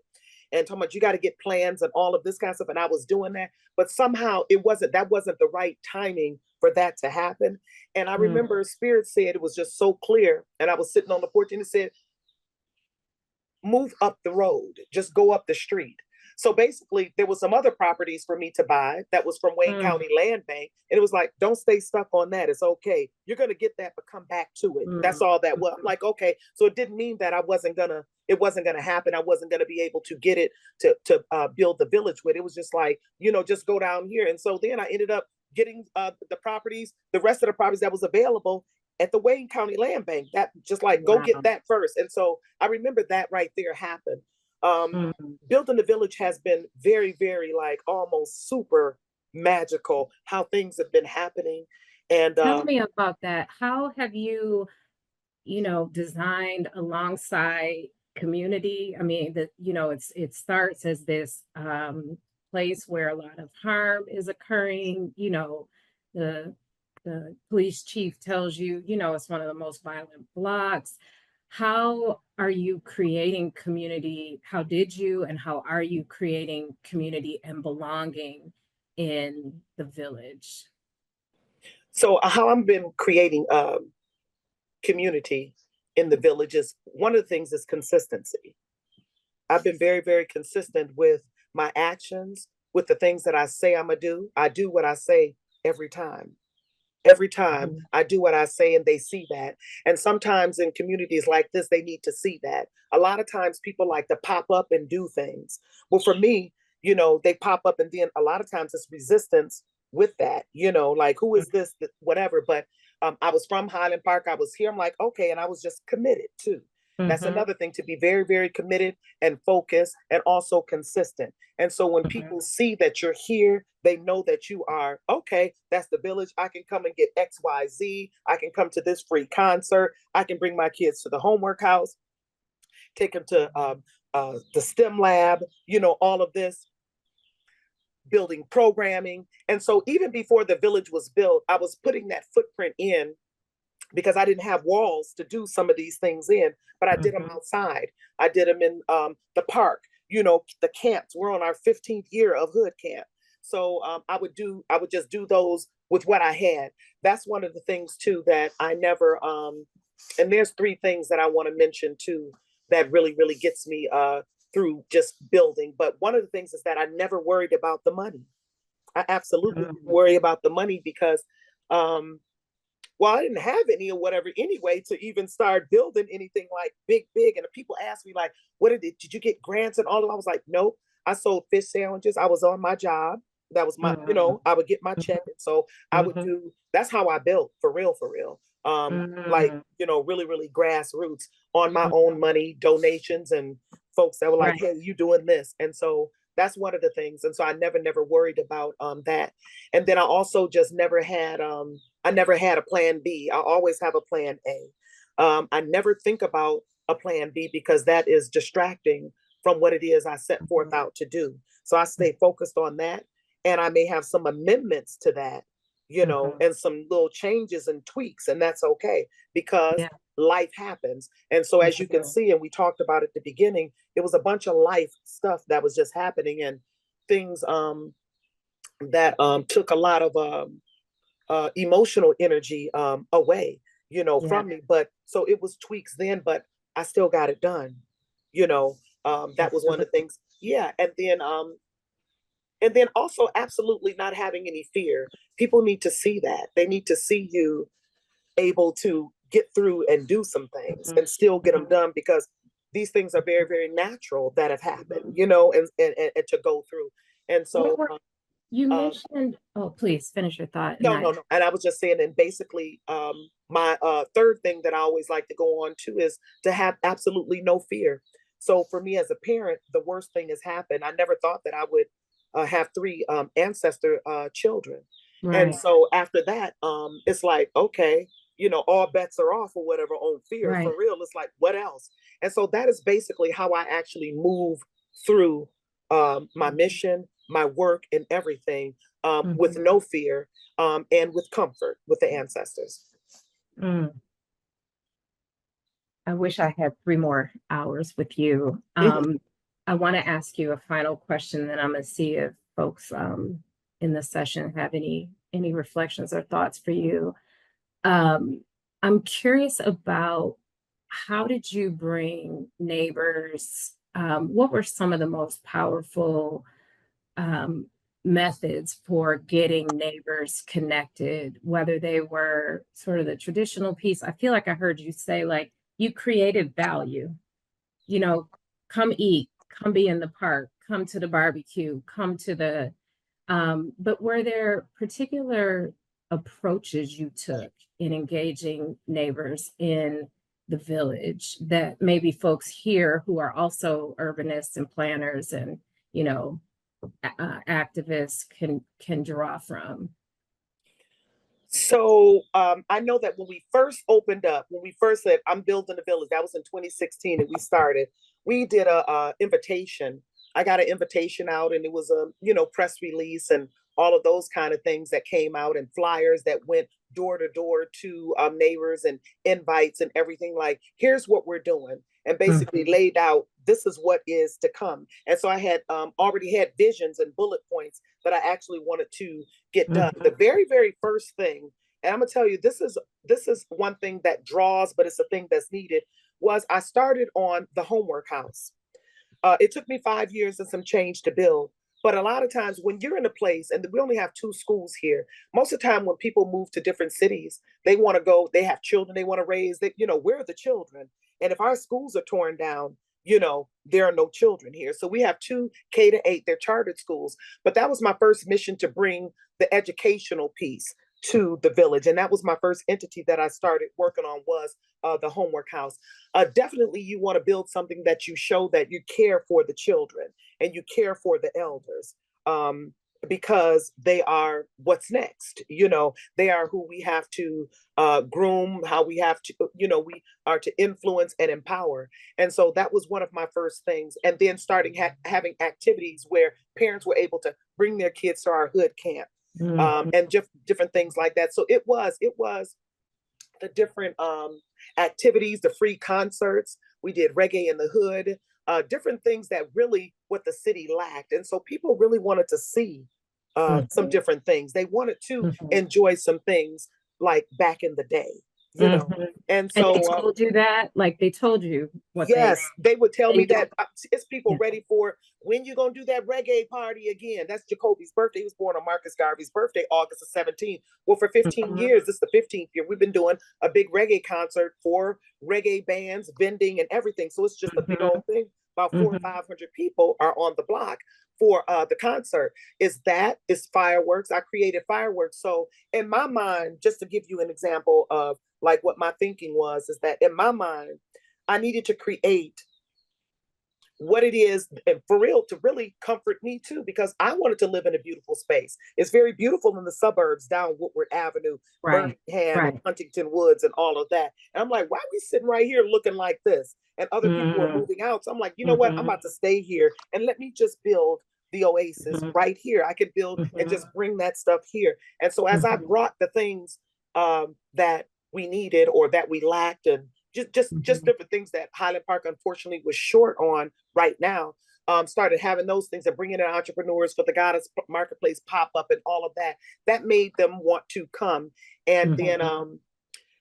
Speaker 3: and talking about you got to get plans and all of this kind of stuff. And I was doing that, but somehow that wasn't the right timing for that to happen. And I remember Spirit said it was just so clear, and I was sitting on the porch and it said, "Move up the road, just go up the street." So basically, there was some other properties for me to buy that was from Wayne County Land Bank. And it was like, don't stay stuck on that. It's okay. You're going to get that, but come back to it. That's all that was. I'm like, okay. So it didn't mean that it wasn't going to happen. I wasn't going to be able to get it to build the village with. It was just like, just go down here. And so then I ended up getting the rest of the properties that was available at the Wayne County Land Bank. That just like, go get that first. And so I remember that right there happened. Building the village has been very, very like almost super magical, how things have been happening. And
Speaker 2: tell me about that. How have you, designed alongside community? I mean, it starts as this place where a lot of harm is occurring. The police chief tells you, it's one of the most violent blocks. How are you creating community? How did you and how are you creating community and belonging in the village?
Speaker 3: So how I've been creating community in the village is, one of the things is consistency. I've been very, very consistent with my actions, with the things that I say I'm gonna do. I do what I say every time. Every time
Speaker 2: Mhm.
Speaker 3: I do what I say and they see that. And sometimes in communities like this, they need to see that. A lot of times people like to pop up and do things. Well, for me, they pop up and then a lot of times it's resistance with that, like who is this, whatever. But I was from Highland Park. I was here. I'm like, okay. And I was just committed too. That's
Speaker 2: Mhm.
Speaker 3: another thing, to be very, very committed and focused and also consistent. And so when
Speaker 2: Mhm.
Speaker 3: people see that you're here, they know that you are, okay, that's the village. I can come and get XYZ. I can come to this free concert. I can bring my kids to the homework house, take them to the STEM lab, all of this, building programming. And so even before the village was built, I was putting that footprint in because I didn't have walls to do some of these things in, but I did them
Speaker 2: Mhm.
Speaker 3: outside. I did them in the park, the camps. We're on our 15th year of hood camp. So I would just do those with what I had. That's one of the things too that I never, and there's three things that I want to mention too that really, really gets me through just building. But one of the things is that I never worried about the money. I absolutely didn't
Speaker 2: Mhm.
Speaker 3: worry about the money because um, well, I didn't have any or whatever anyway to even start building anything like big, big. And the people ask me like, what did you get grants and all of that? I was like, nope. I sold fish sandwiches. I was on my job. That was my,
Speaker 2: Mhm.
Speaker 3: I would get my check. And so I would
Speaker 2: Mhm.
Speaker 3: do, that's how I built for real, for real. Like,
Speaker 2: Mhm.
Speaker 3: really, really grassroots on my
Speaker 2: Mhm.
Speaker 3: own money, donations and folks that were like,
Speaker 2: Right.
Speaker 3: hey, you doing this. And so that's one of the things. And so I never worried about that. And then I also just never had I never had a plan B. I always have a plan A. I never think about a plan B because that is distracting from what it is I set forth
Speaker 2: Mhm.
Speaker 3: out to do. So I stay focused on that. And I may have some amendments to that,
Speaker 2: Mhm.
Speaker 3: and some little changes and tweaks, and that's okay because
Speaker 2: Yeah.
Speaker 3: life happens. And so, as you can
Speaker 2: Mhm.
Speaker 3: see, and we talked about at the beginning, it was a bunch of life stuff that was just happening and things that took a lot of emotional energy away,
Speaker 2: Yeah.
Speaker 3: from me. But so it was tweaks then, but I still got it done. You know, that was one of the
Speaker 2: Absolutely.
Speaker 3: things. Yeah, and then also absolutely not having any fear. People need to see that. They need to see you able to get through and do some things
Speaker 2: Mhm.
Speaker 3: and still get them
Speaker 2: Mhm.
Speaker 3: done because these things are very, very natural that have happened,
Speaker 2: Mhm.
Speaker 3: and to go through. And
Speaker 2: What
Speaker 3: so
Speaker 2: were you
Speaker 3: um,
Speaker 2: mentioned? Oh, please finish your thought. And
Speaker 3: no,
Speaker 2: I.
Speaker 3: no, no. And I was just saying, and basically, my third thing that I always like to go on to is to have absolutely no fear. So for me as a parent, the worst thing has happened. I never thought that I would have three ancestor children. And
Speaker 2: Right.
Speaker 3: so after that, it's like, okay, all bets are off or whatever on fear. For
Speaker 2: Right.
Speaker 3: real, it's like, what else? And so that is basically how I actually move through my mission, my work, and everything with
Speaker 2: Mhm.
Speaker 3: no fear and with comfort with the ancestors.
Speaker 2: Mm. I wish I had 3 more hours with you.
Speaker 3: Mhm.
Speaker 2: I want to ask you a final question, then I'm going to see if folks in the session have any reflections or thoughts for you. Um, I'm curious about how did you bring neighbors? What were some of the most powerful um, methods for getting neighbors connected, whether they were sort of the traditional piece? I feel like I heard you say, like, you created value, you know, come eat, come be in the park, come to the barbecue, come to the, but were there particular approaches you took in engaging neighbors in the village that maybe folks here who are also urbanists and planners and, you know, activists can draw from?
Speaker 3: So I know that when we first opened up, when we first said I'm building a village, that was in 2016, and we started. We did a invitation. I got an invitation out, and it was a press release and all of those kind of things that came out, and flyers that went door to door to neighbors and invites and everything. Like, here's what we're doing, and basically
Speaker 2: Mhm.
Speaker 3: laid out this is what is to come. And so I had already had visions and bullet points that I actually wanted to get done.
Speaker 2: Mhm.
Speaker 3: The very, very first thing, and I'm gonna tell you, this is one thing that draws, but it's a thing that's needed, was I started on the homework house. It took me 5 years and some change to build. But a lot of times when you're in a place, and we only have 2 schools here, most of the time when people move to different cities, they want to go, they have children they want to raise, that, where are the children? And if our schools are torn down, there are no children here. So we have 2 K-8, they're chartered schools. But that was my first mission, to bring the educational piece to the village. And that was my first entity that I started working on, was the homework house. Definitely you want to build something that you show that you care for the children and you care for the elders, because they are what's next. They are who we have to groom, how we have to, we are to influence and empower. And so that was one of my first things. And then starting having activities where parents were able to bring their kids to our hood camp, and different things like that. So it was the different activities, the free concerts. We did reggae in the hood, different things that really what the city lacked. And so people really wanted to see some different things. They wanted to enjoy some things like back in the day, And so
Speaker 2: they told you that, like they told you what
Speaker 3: yes, they would tell me that it's people
Speaker 2: Yeah.
Speaker 3: ready for, when you gonna do that reggae party again? That's Jacoby's birthday. He was born on Marcus Garvey's birthday, August the 17th. Well, for 15 years, this is the 15th year, we've been doing a big reggae concert for reggae bands, vending and everything. So it's just a big old thing. About 400 or 500 people are on the block for the concert. Is fireworks. I created fireworks. So in my mind, just to give you an example of like what my thinking was, is that in my mind, I needed to create what it is, and for real, to really comfort me too, because I wanted to live in a beautiful space. It's very beautiful in the suburbs down Woodward Avenue,
Speaker 2: Right.
Speaker 3: Birmingham, and Huntington Woods and all of that. And I'm like, why are we sitting right here looking like this? And other people are moving out. So I'm like, you know what? I'm about to stay here and let me just build the oasis right here. I could build and just bring that stuff here. And so as I brought the things that we needed or that we lacked, and just different things that Highland Park unfortunately was short on right now, started having those things and bringing in entrepreneurs for the Goddess Marketplace pop-up and all of that made them want to come. And then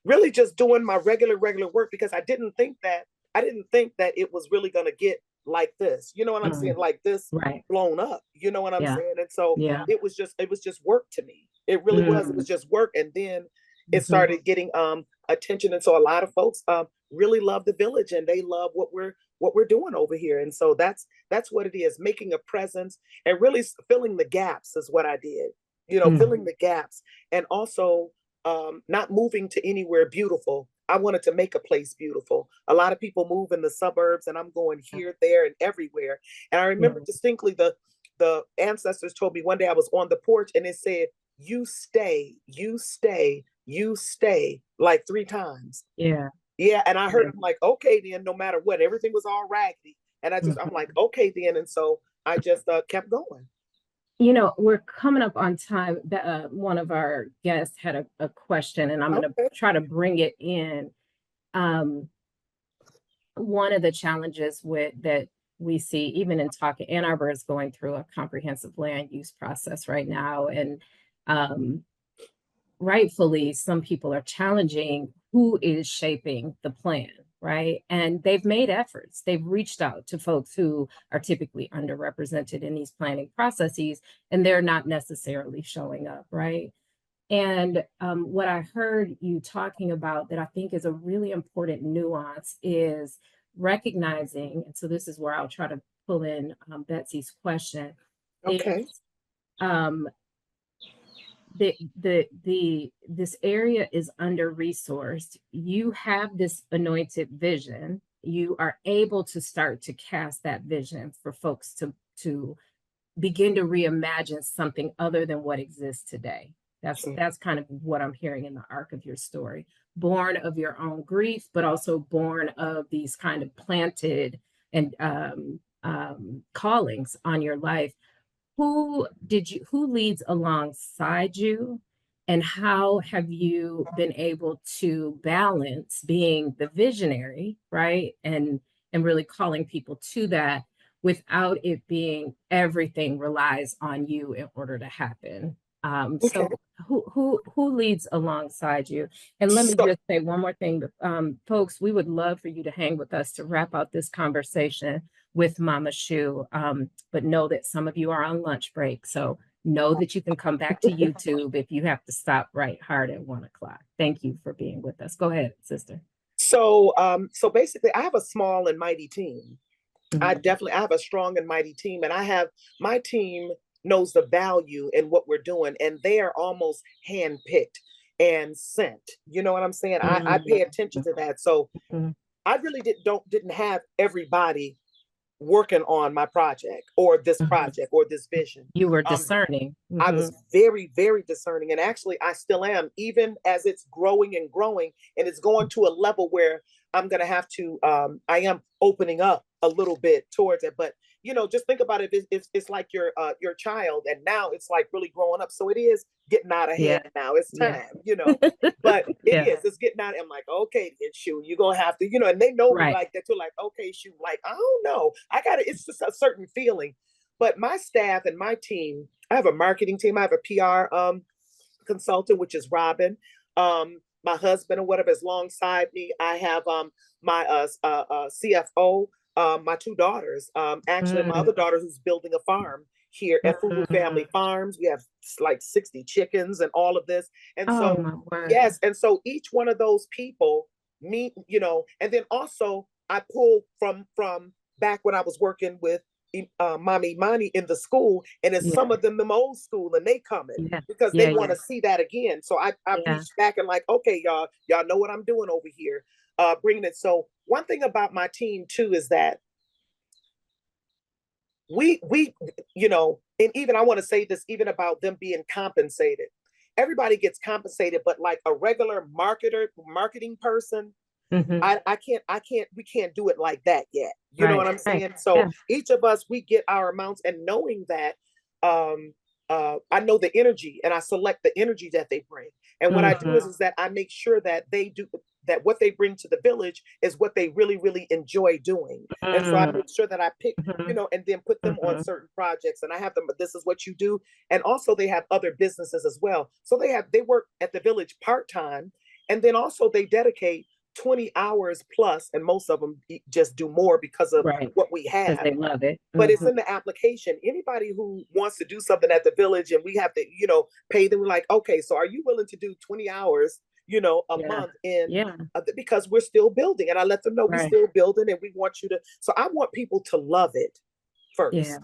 Speaker 3: really just doing my regular work, because I didn't think that it was really going to get like this, you know what I'm saying, like this, blown up, you know what I'm saying. And so it was just work to me. It really was. It was just work. And then it started getting attention. And so a lot of folks really love the village, and they love what we're doing over here. And so that's what it is, making a presence and really filling the gaps is what I did, filling the gaps, and also not moving to anywhere beautiful. I wanted to make a place beautiful. A lot of people move in the suburbs, and I'm going here, there, and everywhere. And I remember distinctly the ancestors told me one day, I was on the porch and it said, you stay, like 3 times. Yeah. And I heard, I'm like, okay, then, no matter what, everything was all raggedy. And I'm like, okay, then. And so I just kept going.
Speaker 2: We're coming up on time. One of our guests had a question, and I'm going to try to bring it in. One of the challenges that we see, even in talking, Ann Arbor is going through a comprehensive land use process right now. And rightfully, some people are challenging who is shaping the plan, right? And they've made efforts. They've reached out to folks who are typically underrepresented in these planning processes, and they're not necessarily showing up, right? And what I heard you talking about that I think is a really important nuance is recognizing, and so this is where I'll try to pull in Betsy's question.
Speaker 3: Okay.
Speaker 2: This area is under-resourced. You have this anointed vision. You are able to start to cast that vision for folks to begin to reimagine something other than what exists today. That's kind of what I'm hearing in the arc of your story. Born of your own grief, but also born of these kind of planted and callings on your life. Who leads alongside you, and how have you been able to balance being the visionary, right? And really calling people to that without it being everything relies on you in order to happen. So who leads alongside you? And let me just say one more thing, folks, we would love for you to hang with us to wrap out this conversation. with Mama Shu, but know that some of you are on lunch break. So know that you can come back to YouTube if you have to stop right hard at 1 o'clock. Thank you for being with us. Go ahead, sister.
Speaker 3: So, so basically, I have a small and mighty team.
Speaker 2: Mhm.
Speaker 3: I have a strong and mighty team, and my team knows the value in what we're doing, and they are almost handpicked and sent. You know what I'm saying? I pay attention to that. So
Speaker 2: Mhm.
Speaker 3: I really didn't have everybody working on my project or this
Speaker 2: Mhm.
Speaker 3: project or this vision.
Speaker 2: You were
Speaker 3: Um,
Speaker 2: discerning.
Speaker 3: I was very, very discerning. And actually, I still am, even as it's growing and growing, and it's going to a level where I'm going to have to, I am opening up a little bit towards it. But, just think about it. It's like your child, and now it's like really growing up. So it is getting out of
Speaker 2: Yeah.
Speaker 3: hand now. It's
Speaker 2: Yeah.
Speaker 3: time. But
Speaker 2: Yeah.
Speaker 3: it's getting out. I'm like, okay, then Shu, you're going to have to, and they know me
Speaker 2: Right.
Speaker 3: like that too. Like, okay, Shu, like, I don't know. It's just a certain feeling. But my staff and my team, I have a marketing team. I have a PR consultant, which is Robin. My husband or whatever is alongside me. I have my CFO, my two daughters. Actually, my other daughter who's building a farm here at Fugu Family Farms. We have like 60 chickens and all of this. And
Speaker 2: Oh,
Speaker 3: so,
Speaker 2: my word.
Speaker 3: yes. And so each one of those people meet, and then also I pull from back when I was working with Mommy Imani in the school, and it's some of them old school, and they coming
Speaker 2: Yeah.
Speaker 3: because
Speaker 2: Yeah.
Speaker 3: they want to see that again. So I
Speaker 2: Yeah.
Speaker 3: reached back and like, okay, y'all know what I'm doing over here, bringing it. So one thing about my team too is that we and even I want to say this even about them being compensated. Everybody gets compensated, but like a regular marketing person,
Speaker 2: Mhm.
Speaker 3: we can't do it like that yet. You know
Speaker 2: Right.
Speaker 3: what I'm
Speaker 2: Right.
Speaker 3: saying? So
Speaker 2: Yeah.
Speaker 3: each of us, we get our amounts, and knowing that, I know the energy, and I select the energy that they bring. And what I do
Speaker 2: Mhm.
Speaker 3: is that I make sure that they do that. What they bring to the village is what they really, really enjoy doing. And so I
Speaker 2: Mhm.
Speaker 3: make sure that I pick,
Speaker 2: Mhm.
Speaker 3: and then put them on
Speaker 2: Mhm.
Speaker 3: certain projects, and I have them. But this is what you do, and also they have other businesses as well. So they work at the village part time, and then also they dedicate 20 hours plus, and most of them just do more because of
Speaker 2: Right.
Speaker 3: what we
Speaker 2: Because
Speaker 3: have.
Speaker 2: they love it.
Speaker 3: But it's
Speaker 2: Mhm.
Speaker 3: in the application. Anybody who wants to do something at the village and we have to, pay them, we're like, okay, so are you willing to do 20 hours, a
Speaker 2: Yeah.
Speaker 3: month in,
Speaker 2: Yeah.
Speaker 3: because we're still building. And I let them know we're
Speaker 2: Right.
Speaker 3: still building, and we want you to. So I want people to love it
Speaker 2: Yeah.
Speaker 3: first.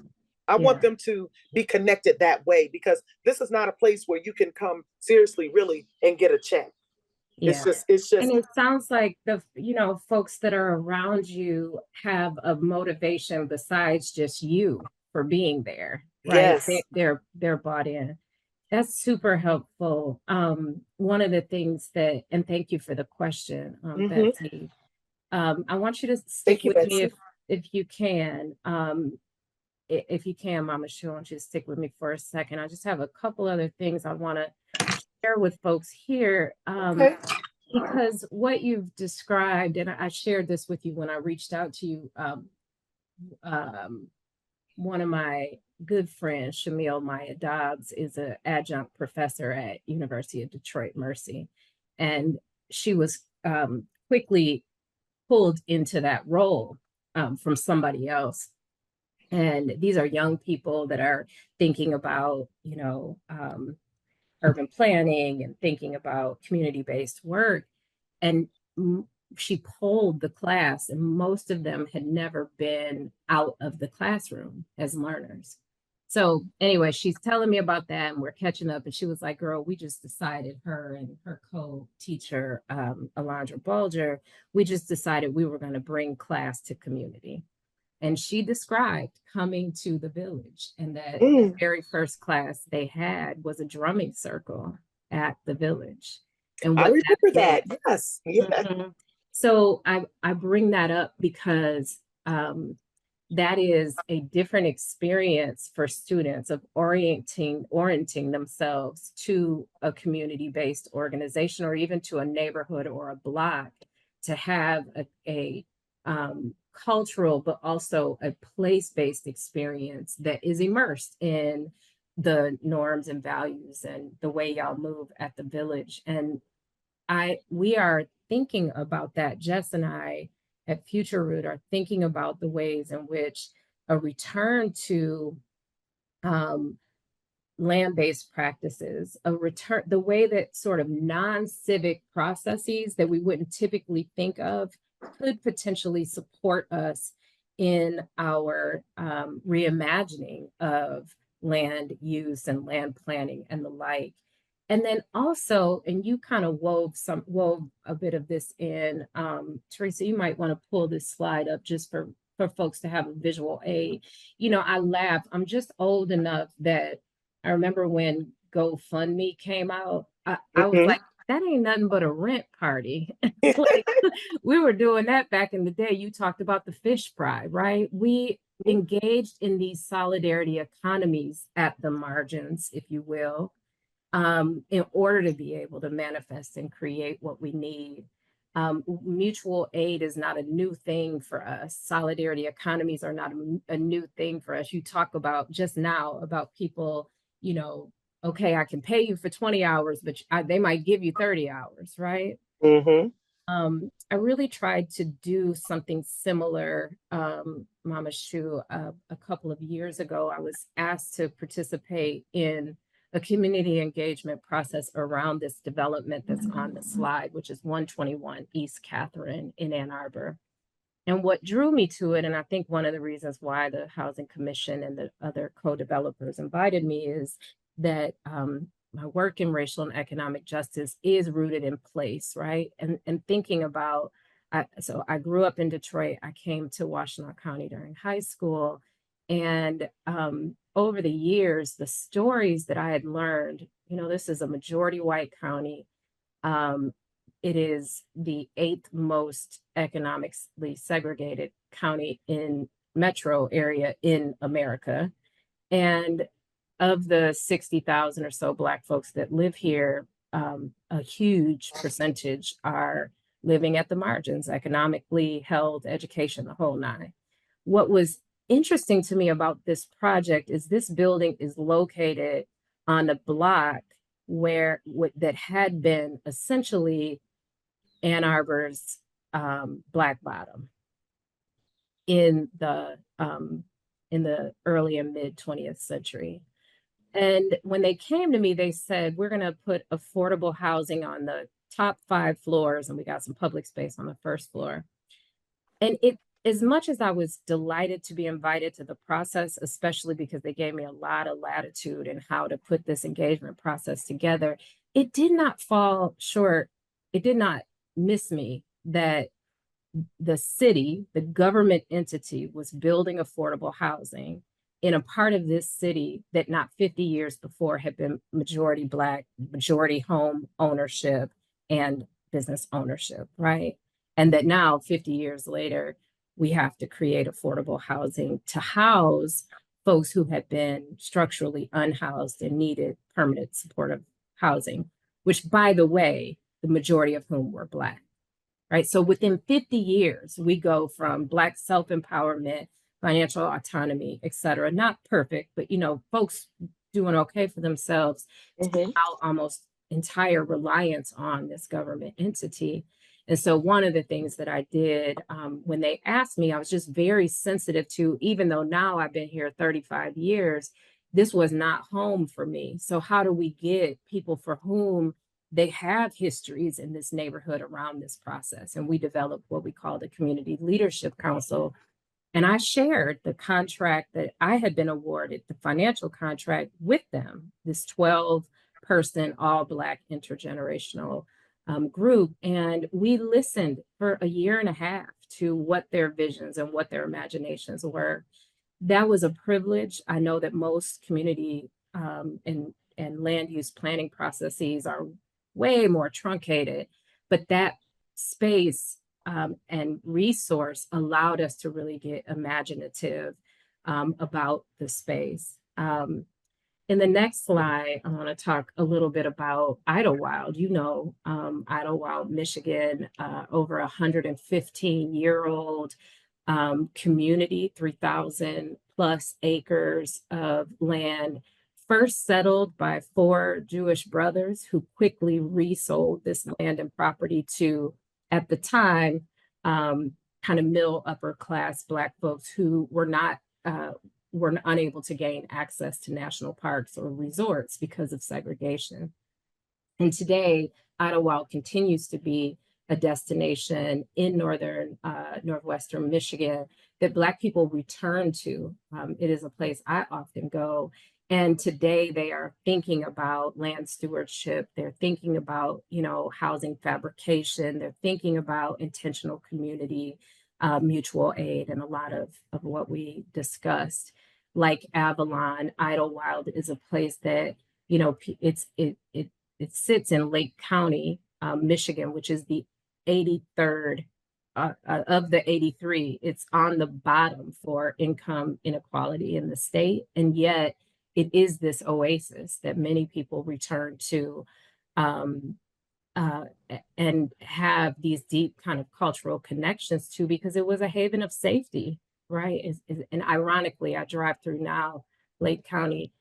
Speaker 3: I want
Speaker 2: Yeah.
Speaker 3: them to be connected that way, because this is not a place where you can come seriously, really, and get a check.
Speaker 2: Yeah.
Speaker 3: It's
Speaker 2: And
Speaker 3: just,
Speaker 2: it sounds like folks that are around you have a motivation besides just you for being there, right?
Speaker 3: yes.
Speaker 2: They're bought in. That's super helpful. One of the things that, and thank you for the question,
Speaker 3: Hmm.
Speaker 2: Betsy. I want you to stick
Speaker 3: Thank you,
Speaker 2: with me
Speaker 3: Betsy.
Speaker 2: if you can. If you can, Mama Shu, I want you to stick with me for a second. I just have a couple other things I want to share with folks here.
Speaker 3: Okay.
Speaker 2: Because what you've described, and I shared this with you when I reached out to you, um, one of my good friends, Shamil Maya Dobbs, is an adjunct professor at University of Detroit Mercy. And she was quickly pulled into that role from somebody else. And these are young people that are thinking about, urban planning and thinking about community-based work. And she polled the class, and most of them had never been out of the classroom as learners. So anyway, she's telling me about that, and we're catching up. And she was like, "Girl, we just decided, her and her co-teacher, Alondra Bulger, we just decided we were going to bring class to community." And she described coming to the village, and that the
Speaker 3: Mm.
Speaker 2: very first class they had was a drumming circle at the village, and
Speaker 3: I
Speaker 2: what that
Speaker 3: remember
Speaker 2: meant.
Speaker 3: that. Yes. Yeah.
Speaker 2: Mhm. So I bring that up because that is a different experience for students of orienting themselves to a community-based organization, or even to a neighborhood or a block, to have a cultural but also a place-based experience that is immersed in the norms and values and the way y'all move at the village. And we are thinking about that, Jess and I, at Future Root are thinking about the ways in which a return to land-based practices, a return, the way that sort of non-civic processes that we wouldn't typically think of could potentially support us in our reimagining of land use and land planning and the like. And then also, and you kind of wove a bit of this in, Teresa, you might want to pull this slide up just for folks to have a visual aid. You know, I laugh, I'm just old enough that I remember when GoFundMe came out, I was like, that ain't nothing but a rent party. Like, we were doing that back in the day. You talked about the fish fry, right? We engaged in these solidarity economies at the margins, if you will, in order to be able to manifest and create what we need. Mutual aid is not a new thing for us. Solidarity economies are not a new thing for us. You talk about just now about people, you know, okay, I can pay you for 20 hours, but they might give you 30 hours, right? I really tried to do something similar, Mama Shu, a couple of years ago. I was asked to participate in a community engagement process around this development that's on the slide, which is 121 East Catherine in Ann Arbor. And what drew me to it, and I think one of the reasons why the Housing Commission and the other co-developers invited me, is that my work in racial and economic justice is rooted in place, right? And thinking about, so I grew up in Detroit. I came to Washtenaw County during high school. And over the years, the stories that I had learned, you know, this is a majority white county. It is the 8th most economically segregated county in metro area in America. And of the 60,000 or so Black folks that live here, a huge percentage are living at the margins, economically held, education, the whole nine. What was interesting to me about this project is this building is located on a block that had been essentially Ann Arbor's Black Bottom in the early and mid 20th century. And when they came to me, they said, we're going to put affordable housing on the top 5 floors, and we got some public space on the first floor. And it, as much as I was delighted to be invited to the process, especially because they gave me a lot of latitude in how to put this engagement process together, it did not fall short. It did not miss me that the city, the government entity, was building affordable housing in a part of this city that not 50 years before had been majority Black, majority home ownership and business ownership, right? And that now, 50 years later, we have to create affordable housing to house folks who had been structurally unhoused and needed permanent supportive housing, which, by the way, the majority of whom were Black, right? So within 50 years, we go from Black self-empowerment, financial autonomy, et cetera, not perfect, but, you know, folks doing okay for themselves, to now almost entire reliance on this government entity. And so one of the things that I did when they asked me, I was just very sensitive to, even though now I've been here 35 years, this was not home for me. So how do we get people for whom they have histories in this neighborhood around this process? And we developed what we call the Community Leadership Council. And I shared the contract that I had been awarded, the financial contract, with them, this 12-person, all Black intergenerational group. And we listened for a year and a half to what their visions and what their imaginations were. That was a privilege. I know that most community and land use planning processes are way more truncated, but that space and resource allowed us to really get imaginative about the space. In the next slide, I want to talk a little bit about Idlewild. You know, Idlewild, Michigan, over 115-year-old community, 3,000 plus acres of land, first settled by 4 Jewish brothers who quickly resold this land and property to, at the time, kind of middle upper class Black folks who were unable to gain access to national parks or resorts because of segregation. And today, Idlewild continues to be a destination in northwestern Michigan that Black people return to. It is a place I often go. And today they are thinking about land stewardship. They're thinking about, housing fabrication. They're thinking about intentional community, mutual aid, and a lot of what we discussed. Like Avalon, Idlewild is a place that, it sits in Lake County, Michigan, which is the 83rd of the 83. It's on the bottom for income inequality in the state. And yet it is this oasis that many people return to and have these deep kind of cultural connections to, because it was a haven of safety, right? And ironically, I drive through now, Lake County,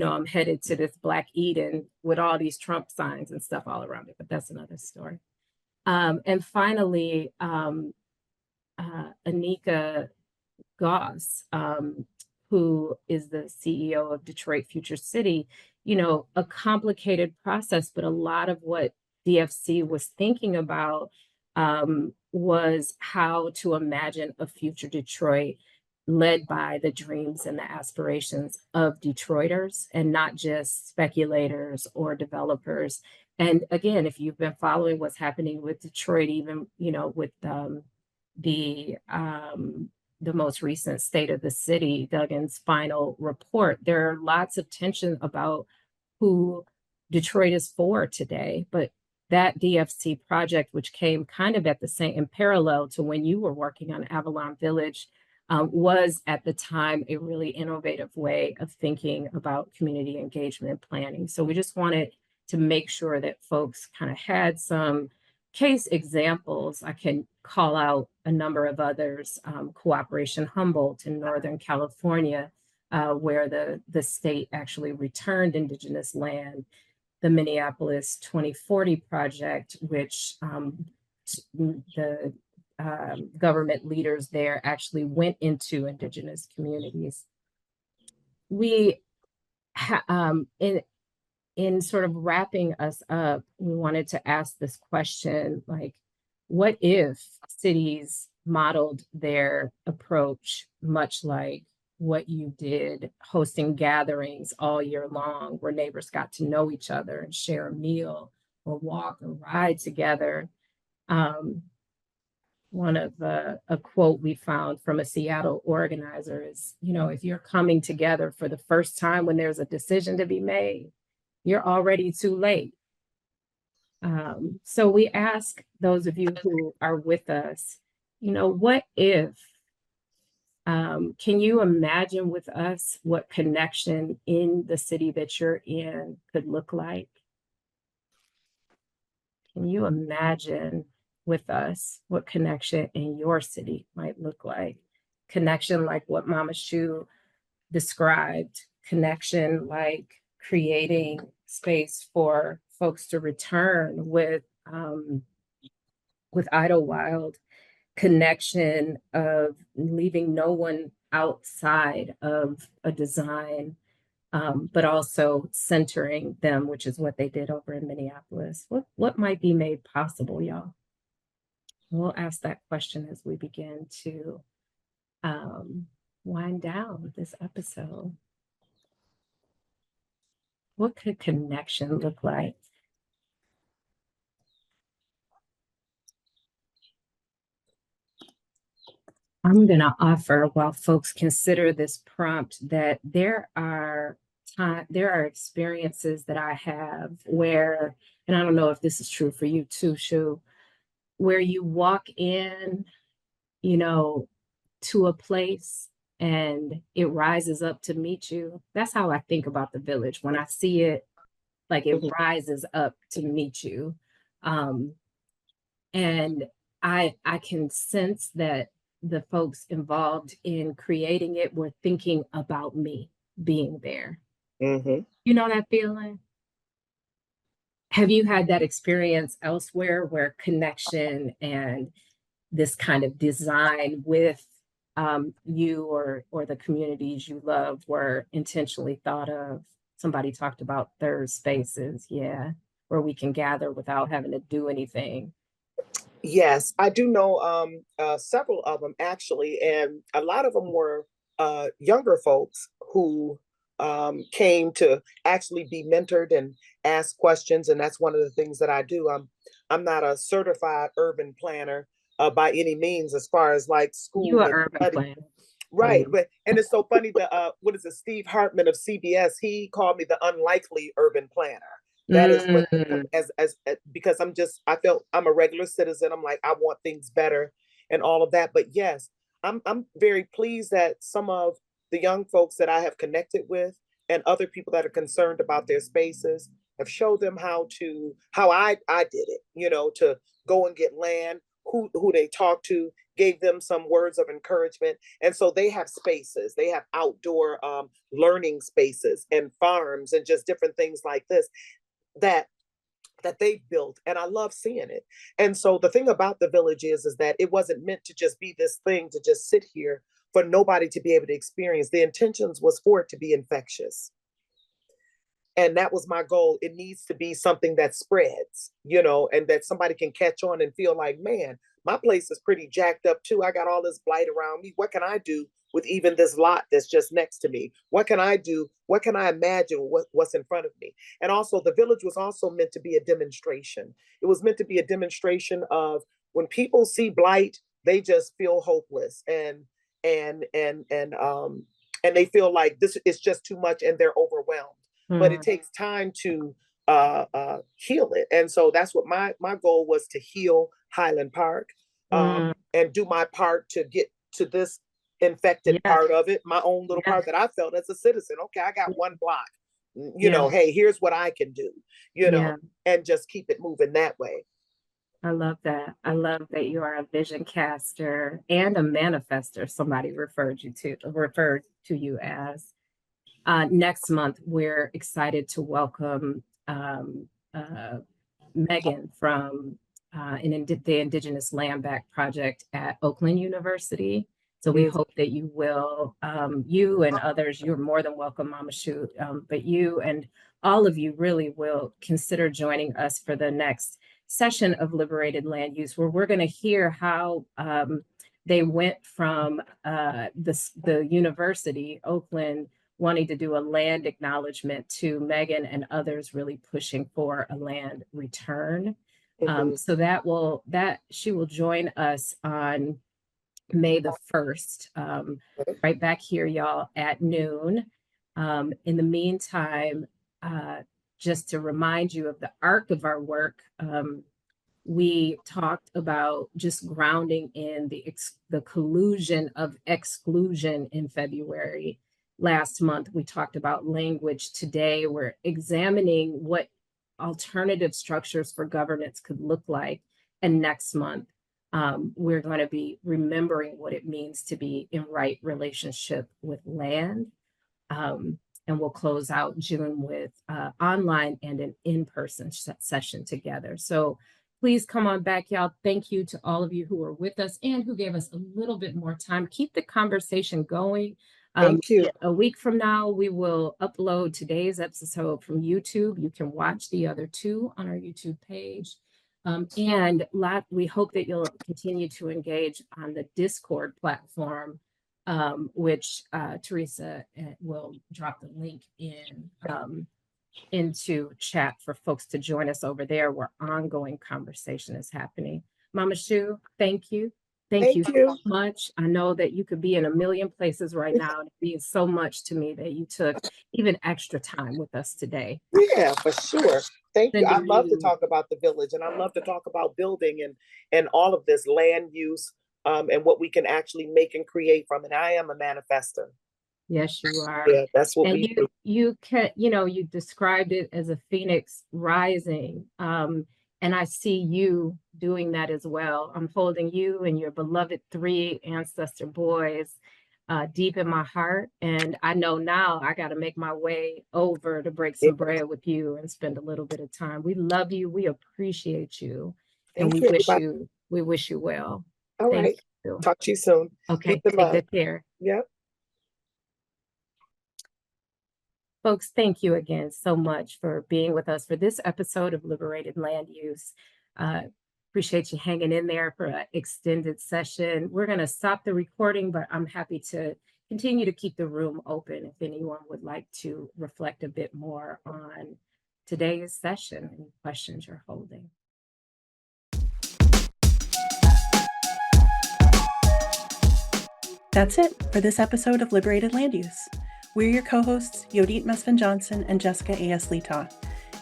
Speaker 2: I'm headed to this Black Eden with all these Trump signs and stuff all around it, but that's another story. And finally, Anika Goss, who is the CEO of Detroit Future City, a complicated process, but a lot of what DFC was thinking about was how to imagine a future Detroit led by the dreams and the aspirations of Detroiters and not just speculators or developers. And again, if you've been following what's happening with Detroit, even, with the most recent State of the City, Duggan's final report, there are lots of tension about who Detroit is for today. But that DFC project, which came kind of at the same, in parallel to when you were working on Avalon Village, was at the time a really innovative way of thinking about community engagement planning. So we just wanted to make sure that folks kind of had some case examples. I can call out a number of others, Cooperation Humboldt in Northern California, where the state actually returned indigenous land, the Minneapolis 2040 project, which the government leaders there actually went into indigenous communities. We, in sort of wrapping us up, we wanted to ask this question, like, what if cities modeled their approach much like what you did, hosting gatherings all year long where neighbors got to know each other and share a meal or walk or ride together? One of a quote we found from a Seattle organizer is, if you're coming together for the first time when there's a decision to be made, you're already too late. So we ask those of you who are with us, what if, can you imagine with us what connection in the city that you're in could look like? Can you imagine with us what connection in your city might look like? Connection like what Mama Shu described, connection like creating space for folks to return with Idlewild, connection of leaving no one outside of a design, but also centering them, which is what they did over in Minneapolis. What might be made possible, y'all? We'll ask that question as we begin to wind down this episode. What could connection look like? I'm going to offer, while folks consider this prompt, that there are experiences that I have where, and I don't know if this is true for you too, Shu, where you walk in, to a place and it rises up to meet you. That's how I think about the village. When I see it, like it rises up to meet you. And I can sense that the folks involved in creating it were thinking about me being there.
Speaker 3: Mm-hmm.
Speaker 2: You know that feeling? Have you had that experience elsewhere where connection and this kind of design with you or the communities you love were intentionally thought of. Somebody talked about third spaces, yeah, where we can gather without having to do anything.
Speaker 3: Yes, I do know several of them actually, and a lot of them were younger folks who came to actually be mentored and ask questions, and that's one of the things that I do. I'm not a certified urban planner by any means, as far as like
Speaker 2: You
Speaker 3: school
Speaker 2: are
Speaker 3: and
Speaker 2: urban
Speaker 3: study.
Speaker 2: planner.
Speaker 3: Right, but and it's so funny that what is it, Steve Hartman of CBS, he called me the unlikely urban planner. That is what,
Speaker 2: Mm,
Speaker 3: as because I felt I'm a regular citizen. I'm like, I want things better and all of that. But yes, I'm very pleased that some of the young folks that I have connected with and other people that are concerned about their spaces have showed them how I did it, to go and get land, who they talk to, gave them some words of encouragement. And so they have spaces, they have outdoor learning spaces and farms and just different things like this that they've built, and I love seeing it. And so the thing about the village is that it wasn't meant to just be this thing to just sit here for nobody to be able to experience. The intentions was for it to be infectious, and that was my goal. It needs to be something that spreads, and that somebody can catch on and feel like, man, my place is pretty jacked up too. I got all this blight around me. What can I do with even this lot that's just next to me? What can I do? What can I imagine what's in front of me? And also, the village was also meant to be a demonstration. It was meant to be a demonstration of when people see blight, they just feel hopeless, and they feel like this is just too much and they're overwhelmed. But it takes time to heal it. And so that's what my goal was, to heal Highland Park, and do my part to get to this infected part of it, my own little part that I felt as a citizen. Okay, I got one block. Hey, here's what I can do, and just keep it moving that way.
Speaker 2: I love that. I love that you are a vision caster and a manifester. Somebody referred to you as. Next month, we're excited to welcome Megan from the Indigenous Land Back Project at Oakland University. So we hope that you will, you and others, you're more than welcome, Mama Shu, but you and all of you really will consider joining us for the next session of Liberated Land Use, where we're going to hear how they went from the university, Oakland, wanting to do a land acknowledgement, to Megan and others really pushing for a land return. So that she will join us on May the 1st, right back here, y'all, at noon. In the meantime, just to remind you of the arc of our work, we talked about just grounding in the collusion of exclusion in February. Last month, we talked about language. Today, we're examining what alternative structures for governance could look like. And next month, we're going to be remembering what it means to be in right relationship with land. And we'll close out June with online and an in-person session together. So please come on back, y'all. Thank you to all of you who are with us and who gave us a little bit more time. Keep the conversation going.
Speaker 3: Thank you.
Speaker 2: A week from now, we will upload today's episode from YouTube. You can watch the other two on our YouTube page. And we hope that you'll continue to engage on the Discord platform, which Teresa will drop the link into chat for folks to join us over there, where ongoing conversation is happening. Mama Shu, thank you. Thank you so much. I know that you could be in a million places right now, and it means so much to me that you took even extra time with us today.
Speaker 3: Yeah, for sure. Thank you. I love to talk about the village, and I love to talk about building and all of this land use, and what we can actually make and create from it. I am a manifester.
Speaker 2: Yes, you are.
Speaker 3: Yeah, that's what we do.
Speaker 2: You described it as a phoenix rising. And I see you doing that as well. I'm holding you and your beloved 3 ancestor boys deep in my heart. And I know now I got to make my way over to break some bread with you and spend a little bit of time. We love you. We appreciate you. And we wish you well.
Speaker 3: All
Speaker 2: Thank
Speaker 3: right.
Speaker 2: you.
Speaker 3: Talk to you soon.
Speaker 2: Okay,
Speaker 3: Peace and
Speaker 2: take
Speaker 3: love.
Speaker 2: good care.
Speaker 3: Yep.
Speaker 2: Folks, thank you again so much for being with us for this episode of Liberated Land Use. Appreciate you hanging in there for an extended session. We're going to stop the recording, but I'm happy to continue to keep the room open if anyone would like to reflect a bit more on today's session and questions you're holding.
Speaker 1: That's it for this episode of Liberated Land Use. We're your co-hosts, Yodit Mesfin-Johnson and Jessica A.S. Lita.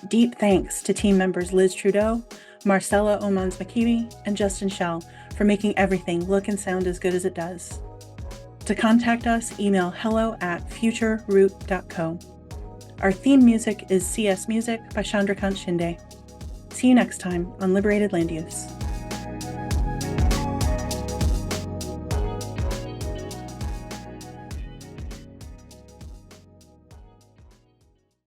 Speaker 1: Deep thanks to team members Liz Trudeau, Marcella Omans-McKeeby, and Justin Schell for making everything look and sound as good as it does. To contact us, email hello@futureroot.co. Our theme music is CS Music by Chandrakant Shinde. See you next time on Liberated Land Use.